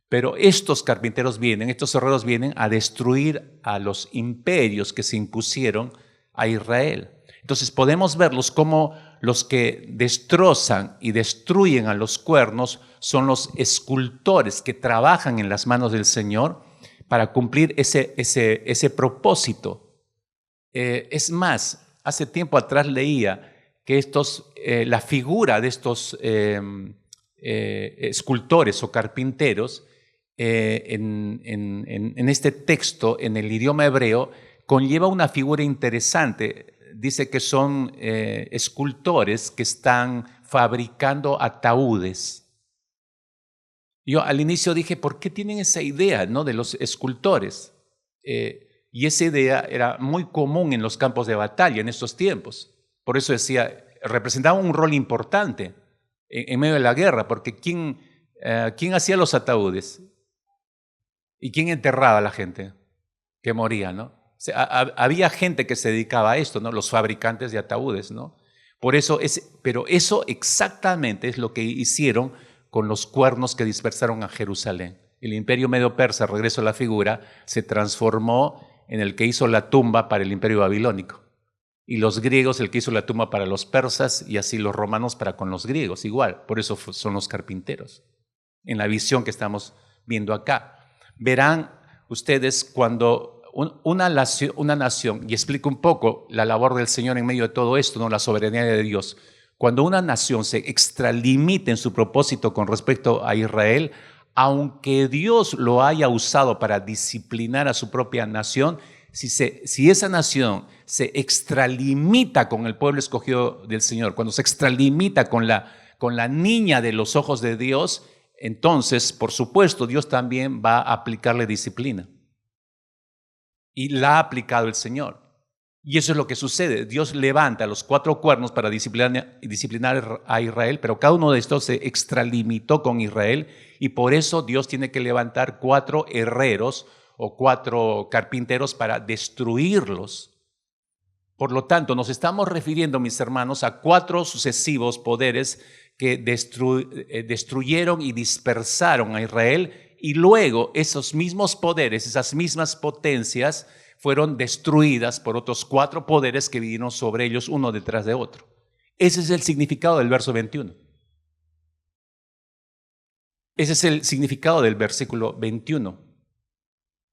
A: Pero estos carpinteros estos herreros vienen a destruir a los imperios que se impusieron a Israel. Entonces podemos verlos como los que destrozan y destruyen a los cuernos son los escultores que trabajan en las manos del Señor para cumplir ese propósito. Es más, hace tiempo atrás leía que la figura de estos escultores o carpinteros en este texto, en el idioma hebreo, conlleva una figura interesante. Dice que son escultores que están fabricando ataúdes. Yo al inicio dije, ¿por qué tienen esa idea, ¿no?, de los escultores? Y esa idea era muy común en los campos de batalla en estos tiempos. Por eso decía, representaba un rol importante en medio de la guerra, porque ¿quién hacía los ataúdes? ¿Y quién enterraba a la gente que moría, no? O sea, había gente que se dedicaba a esto, ¿no? Los fabricantes de ataúdes, ¿no? Pero eso exactamente es lo que hicieron con los cuernos que dispersaron a Jerusalén. El imperio medo-persa, regreso a la figura, se transformó en el que hizo la tumba para el imperio babilónico. Y los griegos, el que hizo la tumba para los persas, y así los romanos para con los griegos, igual. Por eso son los carpinteros, en la visión que estamos viendo acá. Verán ustedes cuando una nación, y explico un poco la labor del Señor en medio de todo esto, ¿no?, la soberanía de Dios. Cuando una nación se extralimita en su propósito con respecto a Israel, aunque Dios lo haya usado para disciplinar a su propia nación, si esa nación se extralimita con el pueblo escogido del Señor, cuando se extralimita con la niña de los ojos de Dios, entonces, por supuesto, Dios también va a aplicarle disciplina. Y la ha aplicado el Señor. Y eso es lo que sucede. Dios levanta los 4 cuernos para disciplinar a Israel, pero cada uno de estos se extralimitó con Israel, y por eso Dios tiene que levantar 4 herreros o 4 carpinteros para destruirlos. Por lo tanto, nos estamos refiriendo, mis hermanos, a 4 sucesivos poderes que destruyeron y dispersaron a Israel, y luego esos mismos poderes, esas mismas potencias, fueron destruidas por otros 4 poderes que vinieron sobre ellos uno detrás de otro. Ese es el significado del verso 21. Ese es el significado del versículo 21.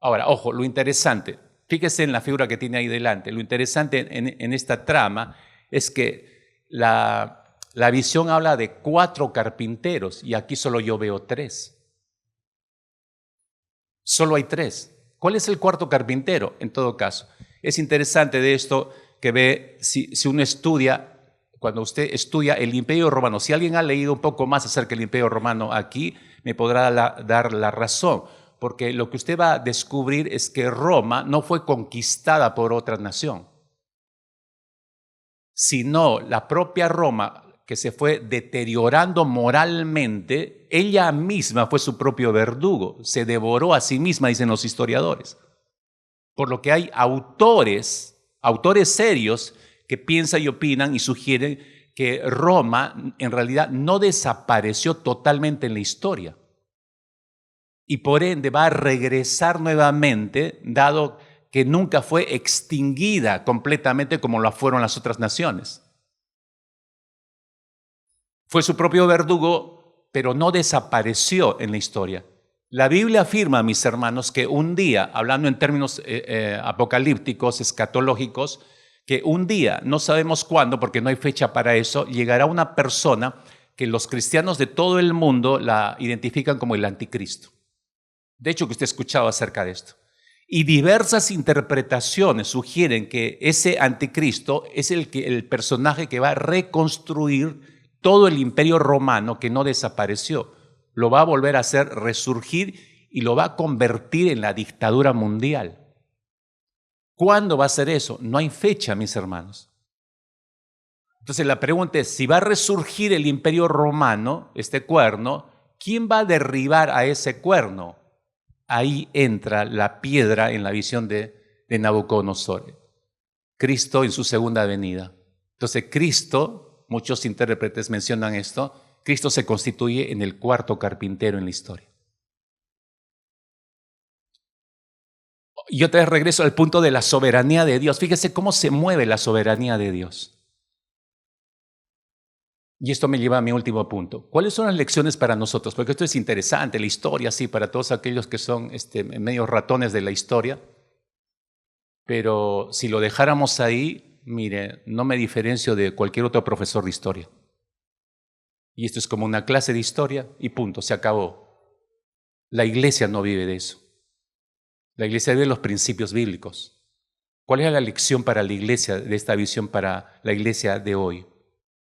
A: Ahora, ojo, lo interesante, fíjese en la figura que tiene ahí delante, lo interesante en esta trama es que la visión habla de 4 carpinteros y aquí solo yo veo 3. Solo hay 3. ¿Cuál es el 4º carpintero? En todo caso, es interesante de esto que ve, si uno estudia, cuando usted estudia el Imperio Romano, si alguien ha leído un poco más acerca del Imperio Romano aquí, me podrá dar la razón, porque lo que usted va a descubrir es que Roma no fue conquistada por otra nación, sino la propia Roma, que se fue deteriorando moralmente, ella misma fue su propio verdugo, se devoró a sí misma, dicen los historiadores. Por lo que hay autores serios que piensan y opinan y sugieren que Roma en realidad no desapareció totalmente en la historia y por ende va a regresar nuevamente, dado que nunca fue extinguida completamente como lo fueron las otras naciones. Fue su propio verdugo, pero no desapareció en la historia. La Biblia afirma, mis hermanos, que un día, hablando en términos apocalípticos, escatológicos, que un día, no sabemos cuándo, porque no hay fecha para eso, llegará una persona que los cristianos de todo el mundo la identifican como el anticristo. De hecho, que usted ha escuchado acerca de esto. Y diversas interpretaciones sugieren que ese anticristo es el personaje que va a reconstruir todo el imperio romano que no desapareció. Lo va a volver a hacer resurgir y lo va a convertir en la dictadura mundial. ¿Cuándo va a ser eso? No hay fecha, mis hermanos. Entonces la pregunta es, si va a resurgir el imperio romano, este cuerno, ¿quién va a derribar a ese cuerno? Ahí entra la piedra en la visión de Nabucodonosor. Cristo en su segunda venida. Entonces Cristo, muchos intérpretes mencionan esto, Cristo se constituye en el 4º carpintero en la historia. Y otra vez regreso al punto de la soberanía de Dios. Fíjese cómo se mueve la soberanía de Dios. Y esto me lleva a mi último punto. ¿Cuáles son las lecciones para nosotros? Porque esto es interesante, la historia, sí, para todos aquellos que son medios ratones de la historia. Pero si lo dejáramos ahí, mire, no me diferencio de cualquier otro profesor de historia. Y esto es como una clase de historia y punto, se acabó. La iglesia no vive de eso. La iglesia vive de los principios bíblicos. ¿Cuál es la lección para la iglesia de esta visión para la iglesia de hoy?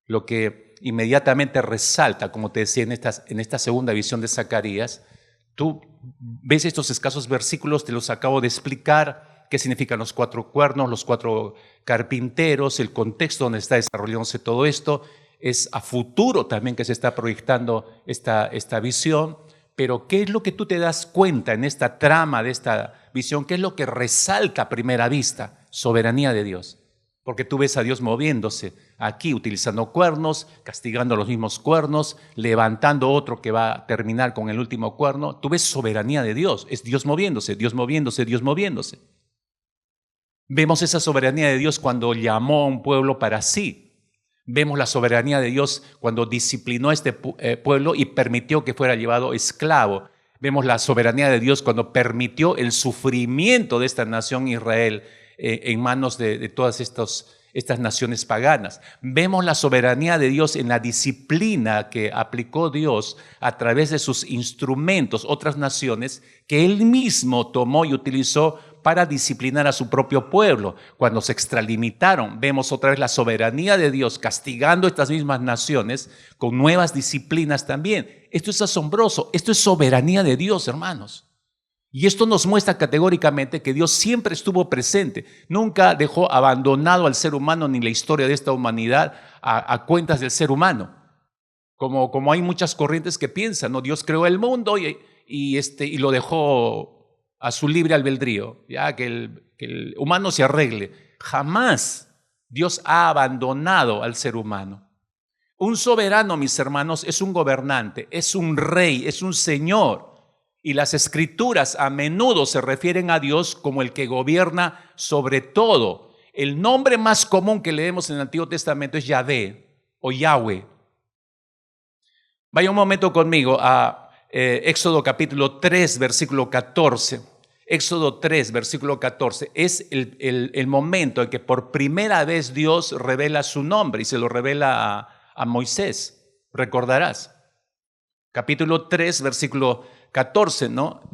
A: Lo que inmediatamente resalta, como te decía en esta segunda visión de Zacarías, tú ves estos escasos versículos, te los acabo de explicar, qué significan los 4 cuernos, los 4 carpinteros, el contexto donde está desarrollándose todo esto. Es a futuro también que se está proyectando esta visión, pero ¿qué es lo que tú te das cuenta en esta trama de esta visión? ¿Qué es lo que resalta a primera vista? Soberanía de Dios. Porque tú ves a Dios moviéndose aquí, utilizando cuernos, castigando los mismos cuernos, levantando otro que va a terminar con el último cuerno. Tú ves soberanía de Dios, es Dios moviéndose, Dios moviéndose, Dios moviéndose. Vemos esa soberanía de Dios cuando llamó a un pueblo para sí. Vemos la soberanía de Dios cuando disciplinó a este pueblo y permitió que fuera llevado esclavo. Vemos la soberanía de Dios cuando permitió el sufrimiento de esta nación Israel en manos de todas estas naciones paganas. Vemos la soberanía de Dios en la disciplina que aplicó Dios a través de sus instrumentos, otras naciones, que Él mismo tomó y utilizó para disciplinar a su propio pueblo. Cuando se extralimitaron, vemos otra vez la soberanía de Dios castigando a estas mismas naciones con nuevas disciplinas también. Esto es asombroso, esto es soberanía de Dios, hermanos. Y esto nos muestra categóricamente que Dios siempre estuvo presente, nunca dejó abandonado al ser humano ni la historia de esta humanidad a cuentas del ser humano. Como hay muchas corrientes que piensan, ¿no? Dios creó el mundo y lo dejó a su libre albedrío, ya que el humano se arregle. Jamás Dios ha abandonado al ser humano. Un soberano, mis hermanos, es un gobernante, es un rey, es un señor. Y las escrituras a menudo se refieren a Dios como el que gobierna sobre todo. El nombre más común que leemos en el Antiguo Testamento es Yahvé o Yahweh. Vaya un momento conmigo a Éxodo capítulo 3, versículo 14. Éxodo 3, versículo 14, es el momento en que por primera vez Dios revela su nombre y se lo revela a Moisés, recordarás. Capítulo 3, versículo 14, ¿no?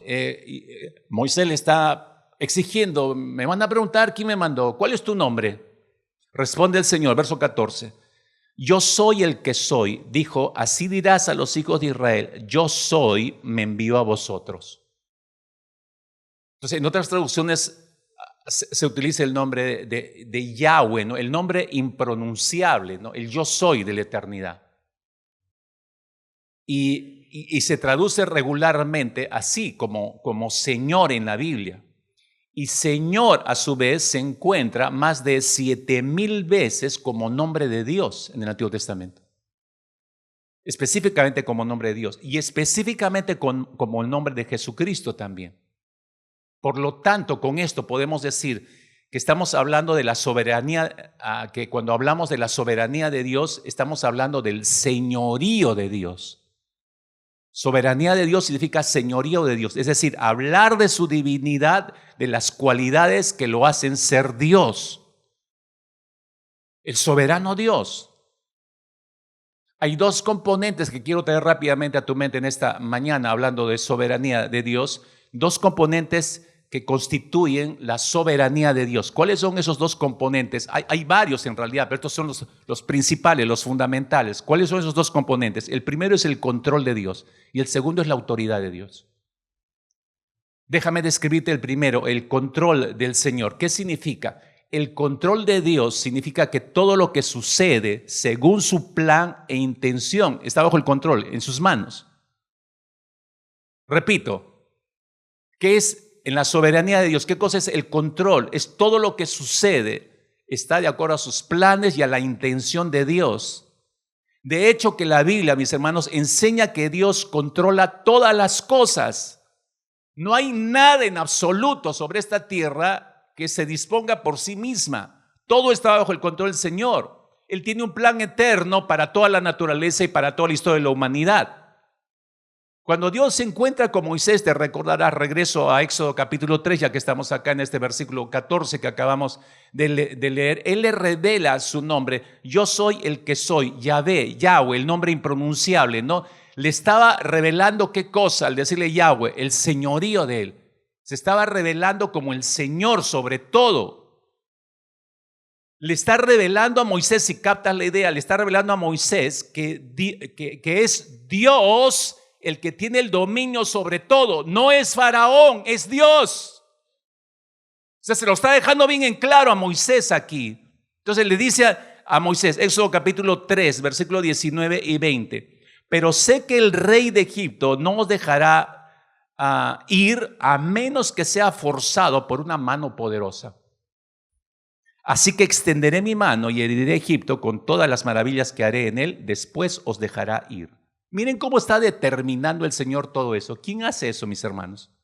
A: Moisés le está exigiendo, me van a preguntar quién me mandó, ¿cuál es tu nombre? Responde el Señor, verso 14, yo soy el que soy, dijo, así dirás a los hijos de Israel, yo soy, me envío a vosotros. Entonces, en otras traducciones se utiliza el nombre de Yahweh, ¿no? El nombre impronunciable, ¿no? El yo soy de la eternidad. Y se traduce regularmente así, como Señor en la Biblia. Y Señor, a su vez, se encuentra más de 7,000 veces como nombre de Dios en el Antiguo Testamento. Específicamente como nombre de Dios y específicamente como el nombre de Jesucristo también. Por lo tanto, con esto podemos decir que estamos hablando de la soberanía, que cuando hablamos de la soberanía de Dios, estamos hablando del señorío de Dios. Soberanía de Dios significa señorío de Dios, es decir, hablar de su divinidad, de las cualidades que lo hacen ser Dios. El soberano Dios. Hay 2 componentes que quiero traer rápidamente a tu mente en esta mañana, hablando de soberanía de Dios. 2 componentes que constituyen la soberanía de Dios. ¿Cuáles son esos 2 componentes? Hay varios en realidad, pero estos son los principales, los fundamentales. ¿Cuáles son esos 2 componentes? El primero es el control de Dios y el segundo es la autoridad de Dios. Déjame describirte el primero, el control del Señor. ¿Qué significa? El control de Dios significa que todo lo que sucede según su plan e intención está bajo el control, en sus manos. Repito, ¿qué es en la soberanía de Dios? ¿Qué cosa es el control? Es todo lo que sucede, está de acuerdo a sus planes y a la intención de Dios. De hecho, que la Biblia, mis hermanos, enseña que Dios controla todas las cosas. No hay nada en absoluto sobre esta tierra que se disponga por sí misma. Todo está bajo el control del Señor. Él tiene un plan eterno para toda la naturaleza y para toda la historia de la humanidad. Cuando Dios se encuentra con Moisés, te recordarás, regreso a Éxodo capítulo 3, ya que estamos acá en este versículo 14 que acabamos de leer, Él le revela su nombre. Yo soy el que soy, Yahvé, Yahweh, el nombre impronunciable, ¿no? Le estaba revelando qué cosa al decirle Yahweh, el señorío de Él. Se estaba revelando como el Señor sobre todo. Le está revelando a Moisés, si captas la idea, le está revelando a Moisés que es Dios el que tiene el dominio sobre todo. No es Faraón, es Dios. O sea, se lo está dejando bien en claro a Moisés aquí. Entonces le dice a Moisés, Éxodo capítulo 3, versículos 19 y 20. Pero sé que el rey de Egipto no os dejará ir a menos que sea forzado por una mano poderosa. Así que extenderé mi mano y heriré a Egipto con todas las maravillas que haré en él. Después os dejará ir. Miren cómo está determinando el Señor todo eso. ¿Quién hace eso, mis hermanos?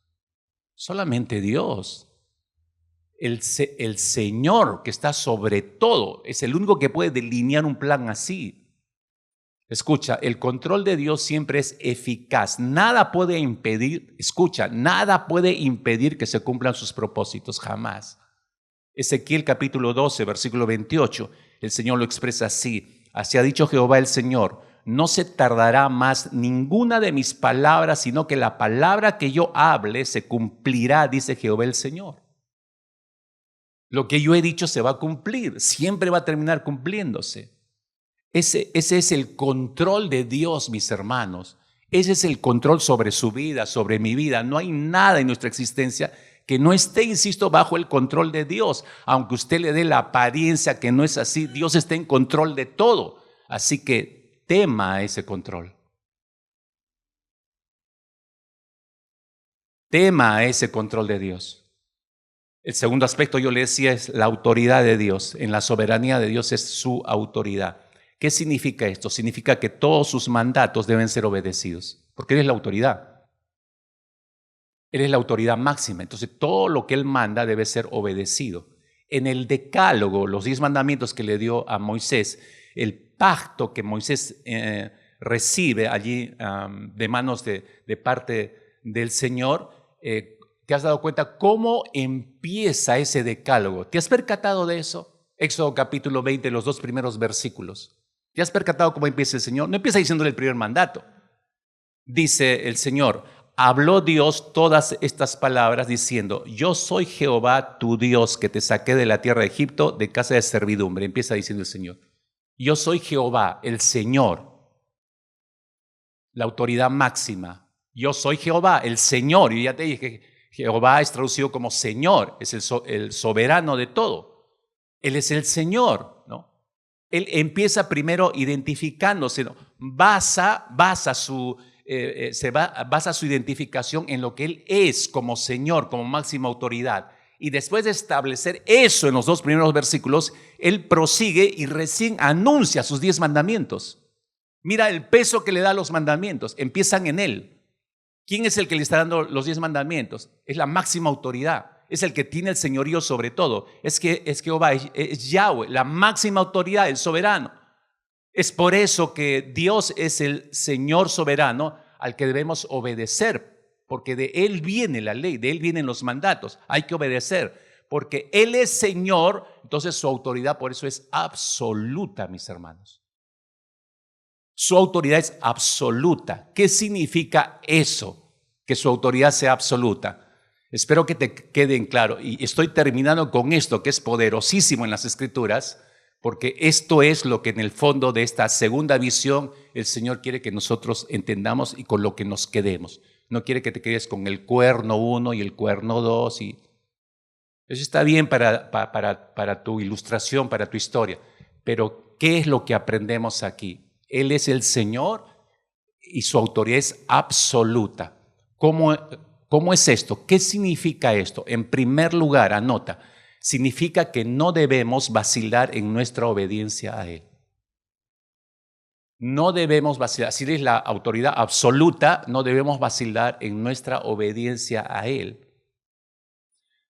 A: Solamente Dios. El Señor que está sobre todo es el único que puede delinear un plan así. Escucha, el control de Dios siempre es eficaz. Nada puede impedir, escucha, nada puede impedir que se cumplan sus propósitos, jamás. Ezequiel capítulo 12, versículo 28, el Señor lo expresa así. Así ha dicho Jehová el Señor, no se tardará más ninguna de mis palabras, sino que la palabra que yo hable se cumplirá, dice Jehová el Señor. Lo que yo he dicho se va a cumplir, siempre va a terminar cumpliéndose. Ese es el control de Dios, mis hermanos. Ese es el control sobre su vida, sobre mi vida. No hay nada en nuestra existencia que no esté, insisto, bajo el control de Dios. Aunque usted le dé la apariencia que no es así, Dios está en control de todo. Así que tema ese control. Tema ese control de Dios. El segundo aspecto, yo le decía, es la autoridad de Dios. En la soberanía de Dios es su autoridad. ¿Qué significa esto? Significa que todos sus mandatos deben ser obedecidos, porque Él es la autoridad. Él es la autoridad máxima, entonces todo lo que Él manda debe ser obedecido. En el decálogo, los 10 mandamientos que le dio a Moisés, el pacto que Moisés recibe allí de manos de parte del Señor, ¿te has dado cuenta cómo empieza ese decálogo? ¿Te has percatado de eso? Éxodo capítulo 20, los 2 primeros versículos. ¿Te has percatado cómo empieza el Señor? No empieza diciéndole el primer mandato. Dice el Señor, habló Dios todas estas palabras diciendo, yo soy Jehová tu Dios que te saqué de la tierra de Egipto de casa de servidumbre. Empieza diciendo el Señor. Yo soy Jehová, el Señor, la autoridad máxima. Yo soy Jehová, el Señor. Y ya te dije que Jehová es traducido como Señor, es el soberano de todo. Él es el Señor, ¿no? Él empieza primero identificándose, ¿no? basa su identificación en lo que Él es como Señor, como máxima autoridad. Y después de establecer eso en los 2 primeros versículos, Él prosigue y recién anuncia sus 10 mandamientos. Mira el peso que le da a los mandamientos, empiezan en Él. ¿Quién es el que le está dando los 10 mandamientos? Es la máxima autoridad. Es el que tiene el señorío sobre todo. Es Jehová, es Yahweh, la máxima autoridad, el soberano. Es por eso que Dios es el Señor soberano al que debemos obedecer, porque de Él viene la ley, de Él vienen los mandatos. Hay que obedecer, porque Él es Señor, entonces su autoridad por eso es absoluta, mis hermanos. Su autoridad es absoluta. ¿Qué significa eso? Que su autoridad sea absoluta. Espero que te queden claro. Y estoy terminando con esto que es poderosísimo en las Escrituras, porque esto es lo que en el fondo de esta segunda visión el Señor quiere que nosotros entendamos y con lo que nos quedemos. No quiere que te quedes con el cuerno 1 y el cuerno 2. Y eso está bien para tu ilustración, para tu historia. Pero ¿qué es lo que aprendemos aquí? Él es el Señor y su autoridad es absoluta. ¿Cómo es esto? ¿Qué significa esto? En primer lugar, anota, significa que no debemos vacilar en nuestra obediencia a Él. No debemos vacilar, si es la autoridad absoluta, no debemos vacilar en nuestra obediencia a Él.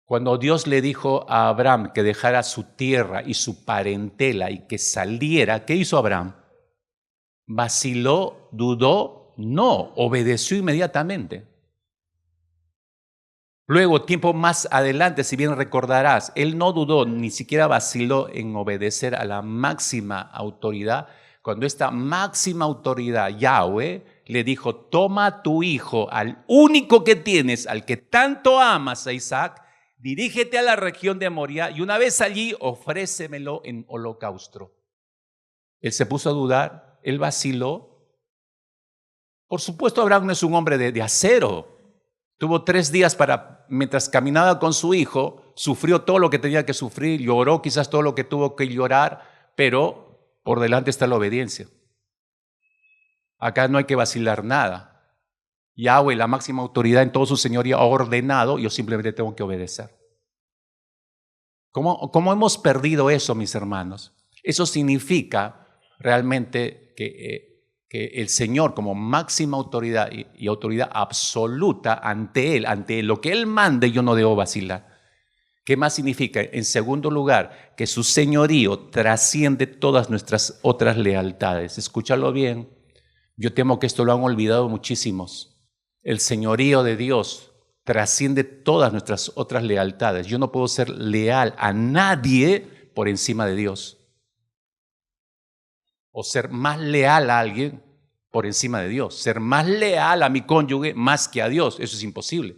A: Cuando Dios le dijo a Abraham que dejara su tierra y su parentela y que saliera, ¿qué hizo Abraham? ¿Vaciló, dudó no, obedeció inmediatamente. Luego, tiempo más adelante, si bien recordarás, él no dudó, ni siquiera vaciló en obedecer a la máxima autoridad, cuando esta máxima autoridad, Yahweh, le dijo: toma a tu hijo, al único que tienes, al que tanto amas, a Isaac, dirígete a la región de Moria y una vez allí ofrécemelo en holocausto. Él se puso a dudar, él vaciló. Por supuesto, Abraham no es un hombre de acero. Tuvo 3 días mientras caminaba con su hijo, sufrió todo lo que tenía que sufrir, lloró quizás todo lo que tuvo que llorar, pero por delante está la obediencia. Acá no hay que vacilar nada. Yahweh, la máxima autoridad en todo su señorío, ha ordenado, yo simplemente tengo que obedecer. ¿Cómo hemos perdido eso, mis hermanos? Eso significa realmente que el Señor, como máxima autoridad y autoridad absoluta ante lo que Él mande, yo no debo vacilar. ¿Qué más significa? En segundo lugar, que su señorío trasciende todas nuestras otras lealtades. Escúchalo bien. Yo temo que esto lo han olvidado muchísimos. El señorío de Dios trasciende todas nuestras otras lealtades. Yo no puedo ser leal a nadie por encima de Dios. O ser más leal a alguien por encima de Dios. Ser más leal a mi cónyuge más que a Dios. Eso es imposible.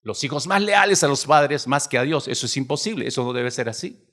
A: Los hijos más leales a los padres más que a Dios. Eso es imposible. Eso no debe ser así.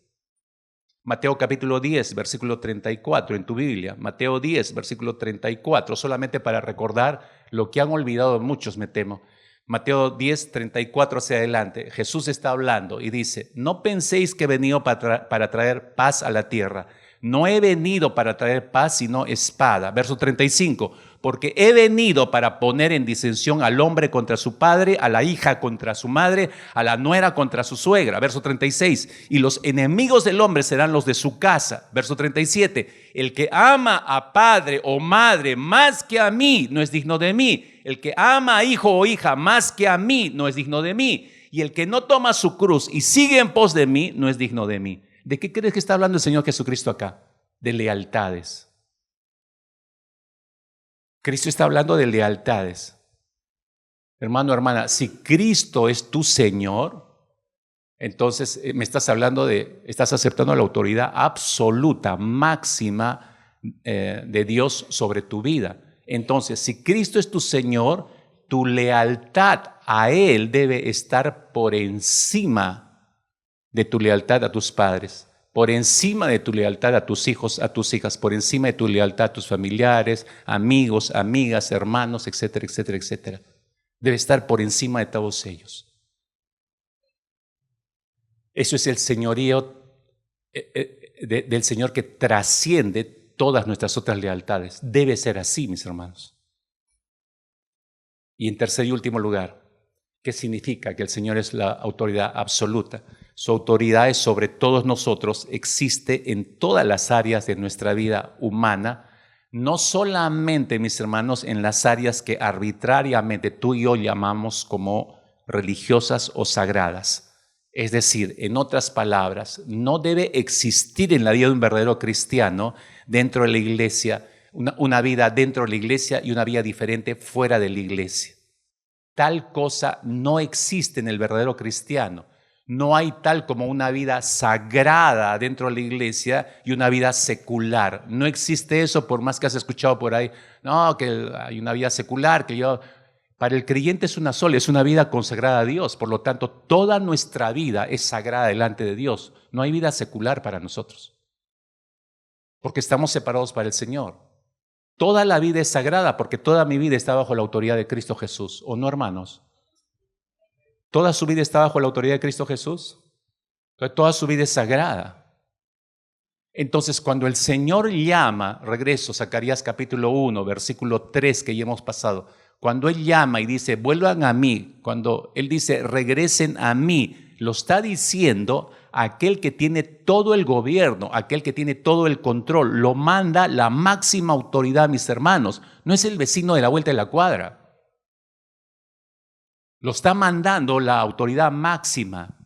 A: Mateo capítulo 10, versículo 34 en tu Biblia. Mateo 10, versículo 34. Solamente para recordar lo que han olvidado muchos, me temo. Mateo 10, 34 hacia adelante. Jesús está hablando y dice: no penséis que he venido para traer paz a la tierra. No he venido para traer paz, sino espada. Verso 35. Porque he venido para poner en disensión al hombre contra su padre, a la hija contra su madre, a la nuera contra su suegra. Verso 36. Y los enemigos del hombre serán los de su casa. Verso 37. El que ama a padre o madre más que a mí no es digno de mí. El que ama a hijo o hija más que a mí no es digno de mí. Y el que no toma su cruz y sigue en pos de mí no es digno de mí. ¿De qué crees que está hablando el Señor Jesucristo acá? De lealtades. Cristo está hablando de lealtades. Hermano, hermana, si Cristo es tu Señor, entonces me estás hablando estás aceptando la autoridad absoluta, máxima de Dios sobre tu vida. Entonces, si Cristo es tu Señor, tu lealtad a Él debe estar por encima de tu lealtad a tus padres, por encima de tu lealtad a tus hijos, a tus hijas, por encima de tu lealtad a tus familiares, amigos, amigas, hermanos, etcétera, etcétera, etcétera. Debe estar por encima de todos ellos. Eso es el señorío del Señor que trasciende todas nuestras otras lealtades. Debe ser así, mis hermanos. Y en tercer y último lugar, ¿qué significa? Que el Señor es la autoridad absoluta. Su autoridad es sobre todos nosotros, existe en todas las áreas de nuestra vida humana, no solamente, mis hermanos, en las áreas que arbitrariamente tú y yo llamamos como religiosas o sagradas. Es decir, en otras palabras, no debe existir en la vida de un verdadero cristiano dentro de la iglesia, una vida dentro de la iglesia y una vida diferente fuera de la iglesia. Tal cosa no existe en el verdadero cristiano. No hay tal como una vida sagrada dentro de la iglesia y una vida secular. No existe eso, por más que has escuchado por ahí, no, que hay una vida secular, para el creyente es una sola, es una vida consagrada a Dios. Por lo tanto, toda nuestra vida es sagrada delante de Dios. No hay vida secular para nosotros, porque estamos separados para el Señor. Toda la vida es sagrada porque toda mi vida está bajo la autoridad de Cristo Jesús. ¿O no, hermanos? ¿Toda su vida está bajo la autoridad de Cristo Jesús? Toda su vida es sagrada. Entonces, cuando el Señor llama, regreso, Zacarías capítulo 1, versículo 3 que ya hemos pasado, cuando Él llama y dice, vuelvan a mí, cuando Él dice, regresen a mí, lo está diciendo aquel que tiene todo el gobierno, aquel que tiene todo el control, lo manda la máxima autoridad, mis hermanos. No es el vecino de la vuelta de la cuadra. Lo está mandando la autoridad máxima.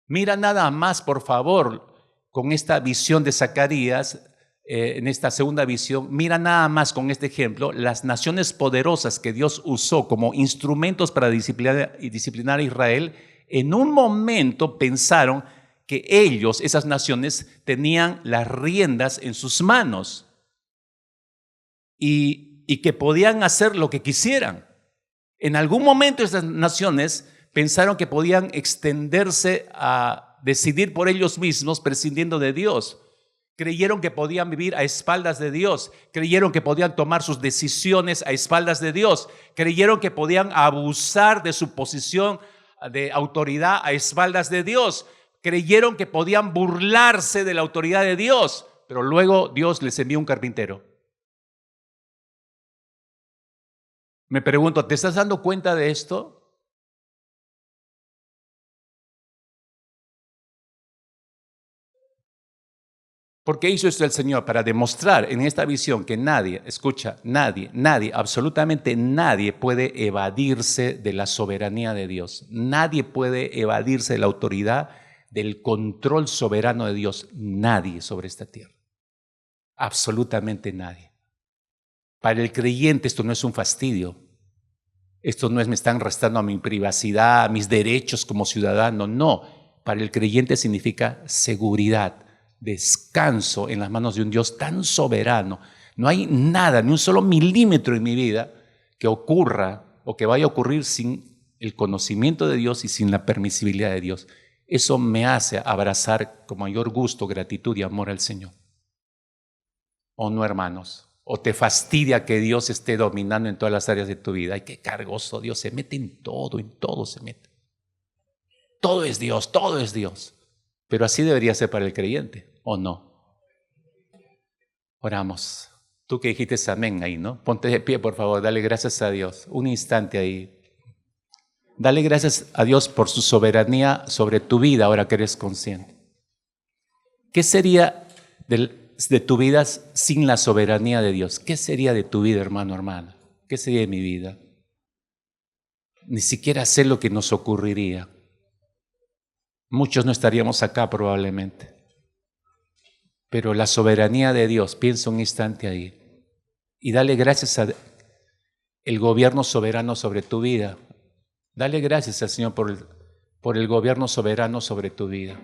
A: Mira nada más, por favor, con esta visión de Zacarías, en esta segunda visión, mira nada más con este ejemplo, las naciones poderosas que Dios usó como instrumentos para disciplinar a Israel, en un momento pensaron que ellos, esas naciones, tenían las riendas en sus manos y que podían hacer lo que quisieran. En algún momento esas naciones pensaron que podían extenderse a decidir por ellos mismos prescindiendo de Dios. Creyeron que podían vivir a espaldas de Dios. Creyeron que podían tomar sus decisiones a espaldas de Dios. Creyeron que podían abusar de su posición de autoridad a espaldas de Dios. Creyeron que podían burlarse de la autoridad de Dios. Pero luego Dios les envió un carpintero. Me pregunto, ¿te estás dando cuenta de esto? ¿Por qué hizo esto el Señor? Para demostrar en esta visión que nadie, escucha, nadie, absolutamente nadie puede evadirse de la soberanía de Dios. Nadie puede evadirse de la autoridad, del control soberano de Dios. Nadie sobre esta tierra. Absolutamente nadie. Para el creyente esto no es un fastidio. Esto no es me están restando a mi privacidad, a mis derechos como ciudadano. No, para el creyente significa seguridad. Descanso en las manos de un Dios tan soberano. No hay nada, ni un solo milímetro en mi vida que ocurra o que vaya a ocurrir sin el conocimiento de Dios y sin la permisibilidad de Dios. Eso me hace abrazar con mayor gusto, gratitud y amor al Señor. ¿O no, hermanos? ¿O te fastidia que Dios esté dominando en todas las áreas de tu vida? Ay, qué cargoso Dios, se mete en todo se mete. Todo es Dios, todo es Dios. Pero así debería ser para el creyente, ¿o no? Oramos. Tú que dijiste amén ahí, ¿no? Ponte de pie, por favor, dale gracias a Dios. Un instante ahí. Dale gracias a Dios por su soberanía sobre tu vida, ahora que eres consciente. ¿Qué sería de tu vida sin la soberanía de Dios? ¿Qué sería de tu vida, hermano, hermana? ¿Qué sería de mi vida? Ni siquiera sé lo que nos ocurriría. Muchos no estaríamos acá probablemente. Pero la soberanía de Dios, piensa un instante ahí. Y dale gracias al gobierno soberano sobre tu vida. Dale gracias al Señor por el gobierno soberano sobre tu vida.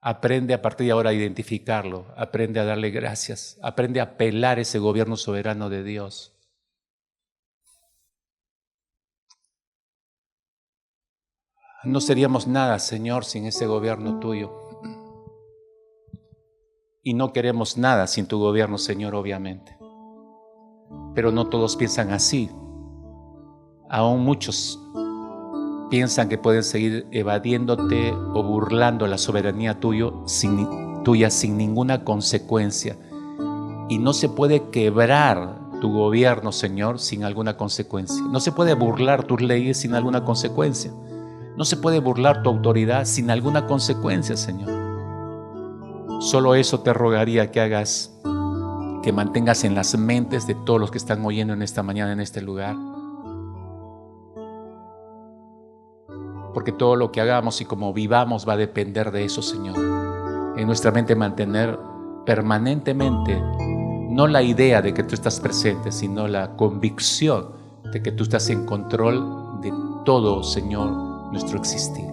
A: Aprende a partir de ahora a identificarlo. Aprende a darle gracias. Aprende a apelar ese gobierno soberano de Dios. No seríamos nada, Señor, sin ese gobierno tuyo. Y no queremos nada sin tu gobierno, Señor, obviamente. Pero no todos piensan así. Aún muchos piensan que pueden seguir evadiéndote o burlando la soberanía tuya sin ninguna consecuencia. Y no se puede quebrar tu gobierno, Señor, sin alguna consecuencia. No se puede burlar tus leyes sin alguna consecuencia. No se puede burlar tu autoridad sin alguna consecuencia, Señor. Solo eso te rogaría que hagas, que mantengas en las mentes de todos los que están oyendo en esta mañana, en este lugar. Porque todo lo que hagamos y como vivamos va a depender de eso, Señor. En nuestra mente mantener permanentemente, no la idea de que tú estás presente, sino la convicción de que tú estás en control de todo, Señor, nuestro existir.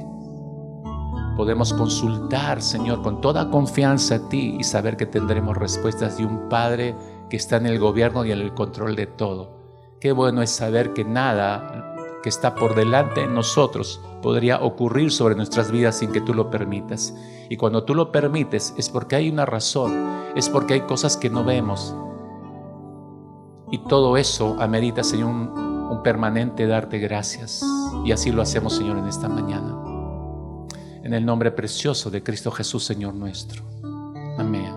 A: Podemos consultar, Señor, con toda confianza a ti y saber que tendremos respuestas de un Padre que está en el gobierno y en el control de todo. Qué bueno es saber que nada que está por delante de nosotros podría ocurrir sobre nuestras vidas sin que tú lo permitas. Y cuando tú lo permites es porque hay una razón, es porque hay cosas que no vemos. Y todo eso amerita, Señor, un permanente darte gracias. Y así lo hacemos, Señor, en esta mañana. En el nombre precioso de Cristo Jesús, Señor nuestro. Amén.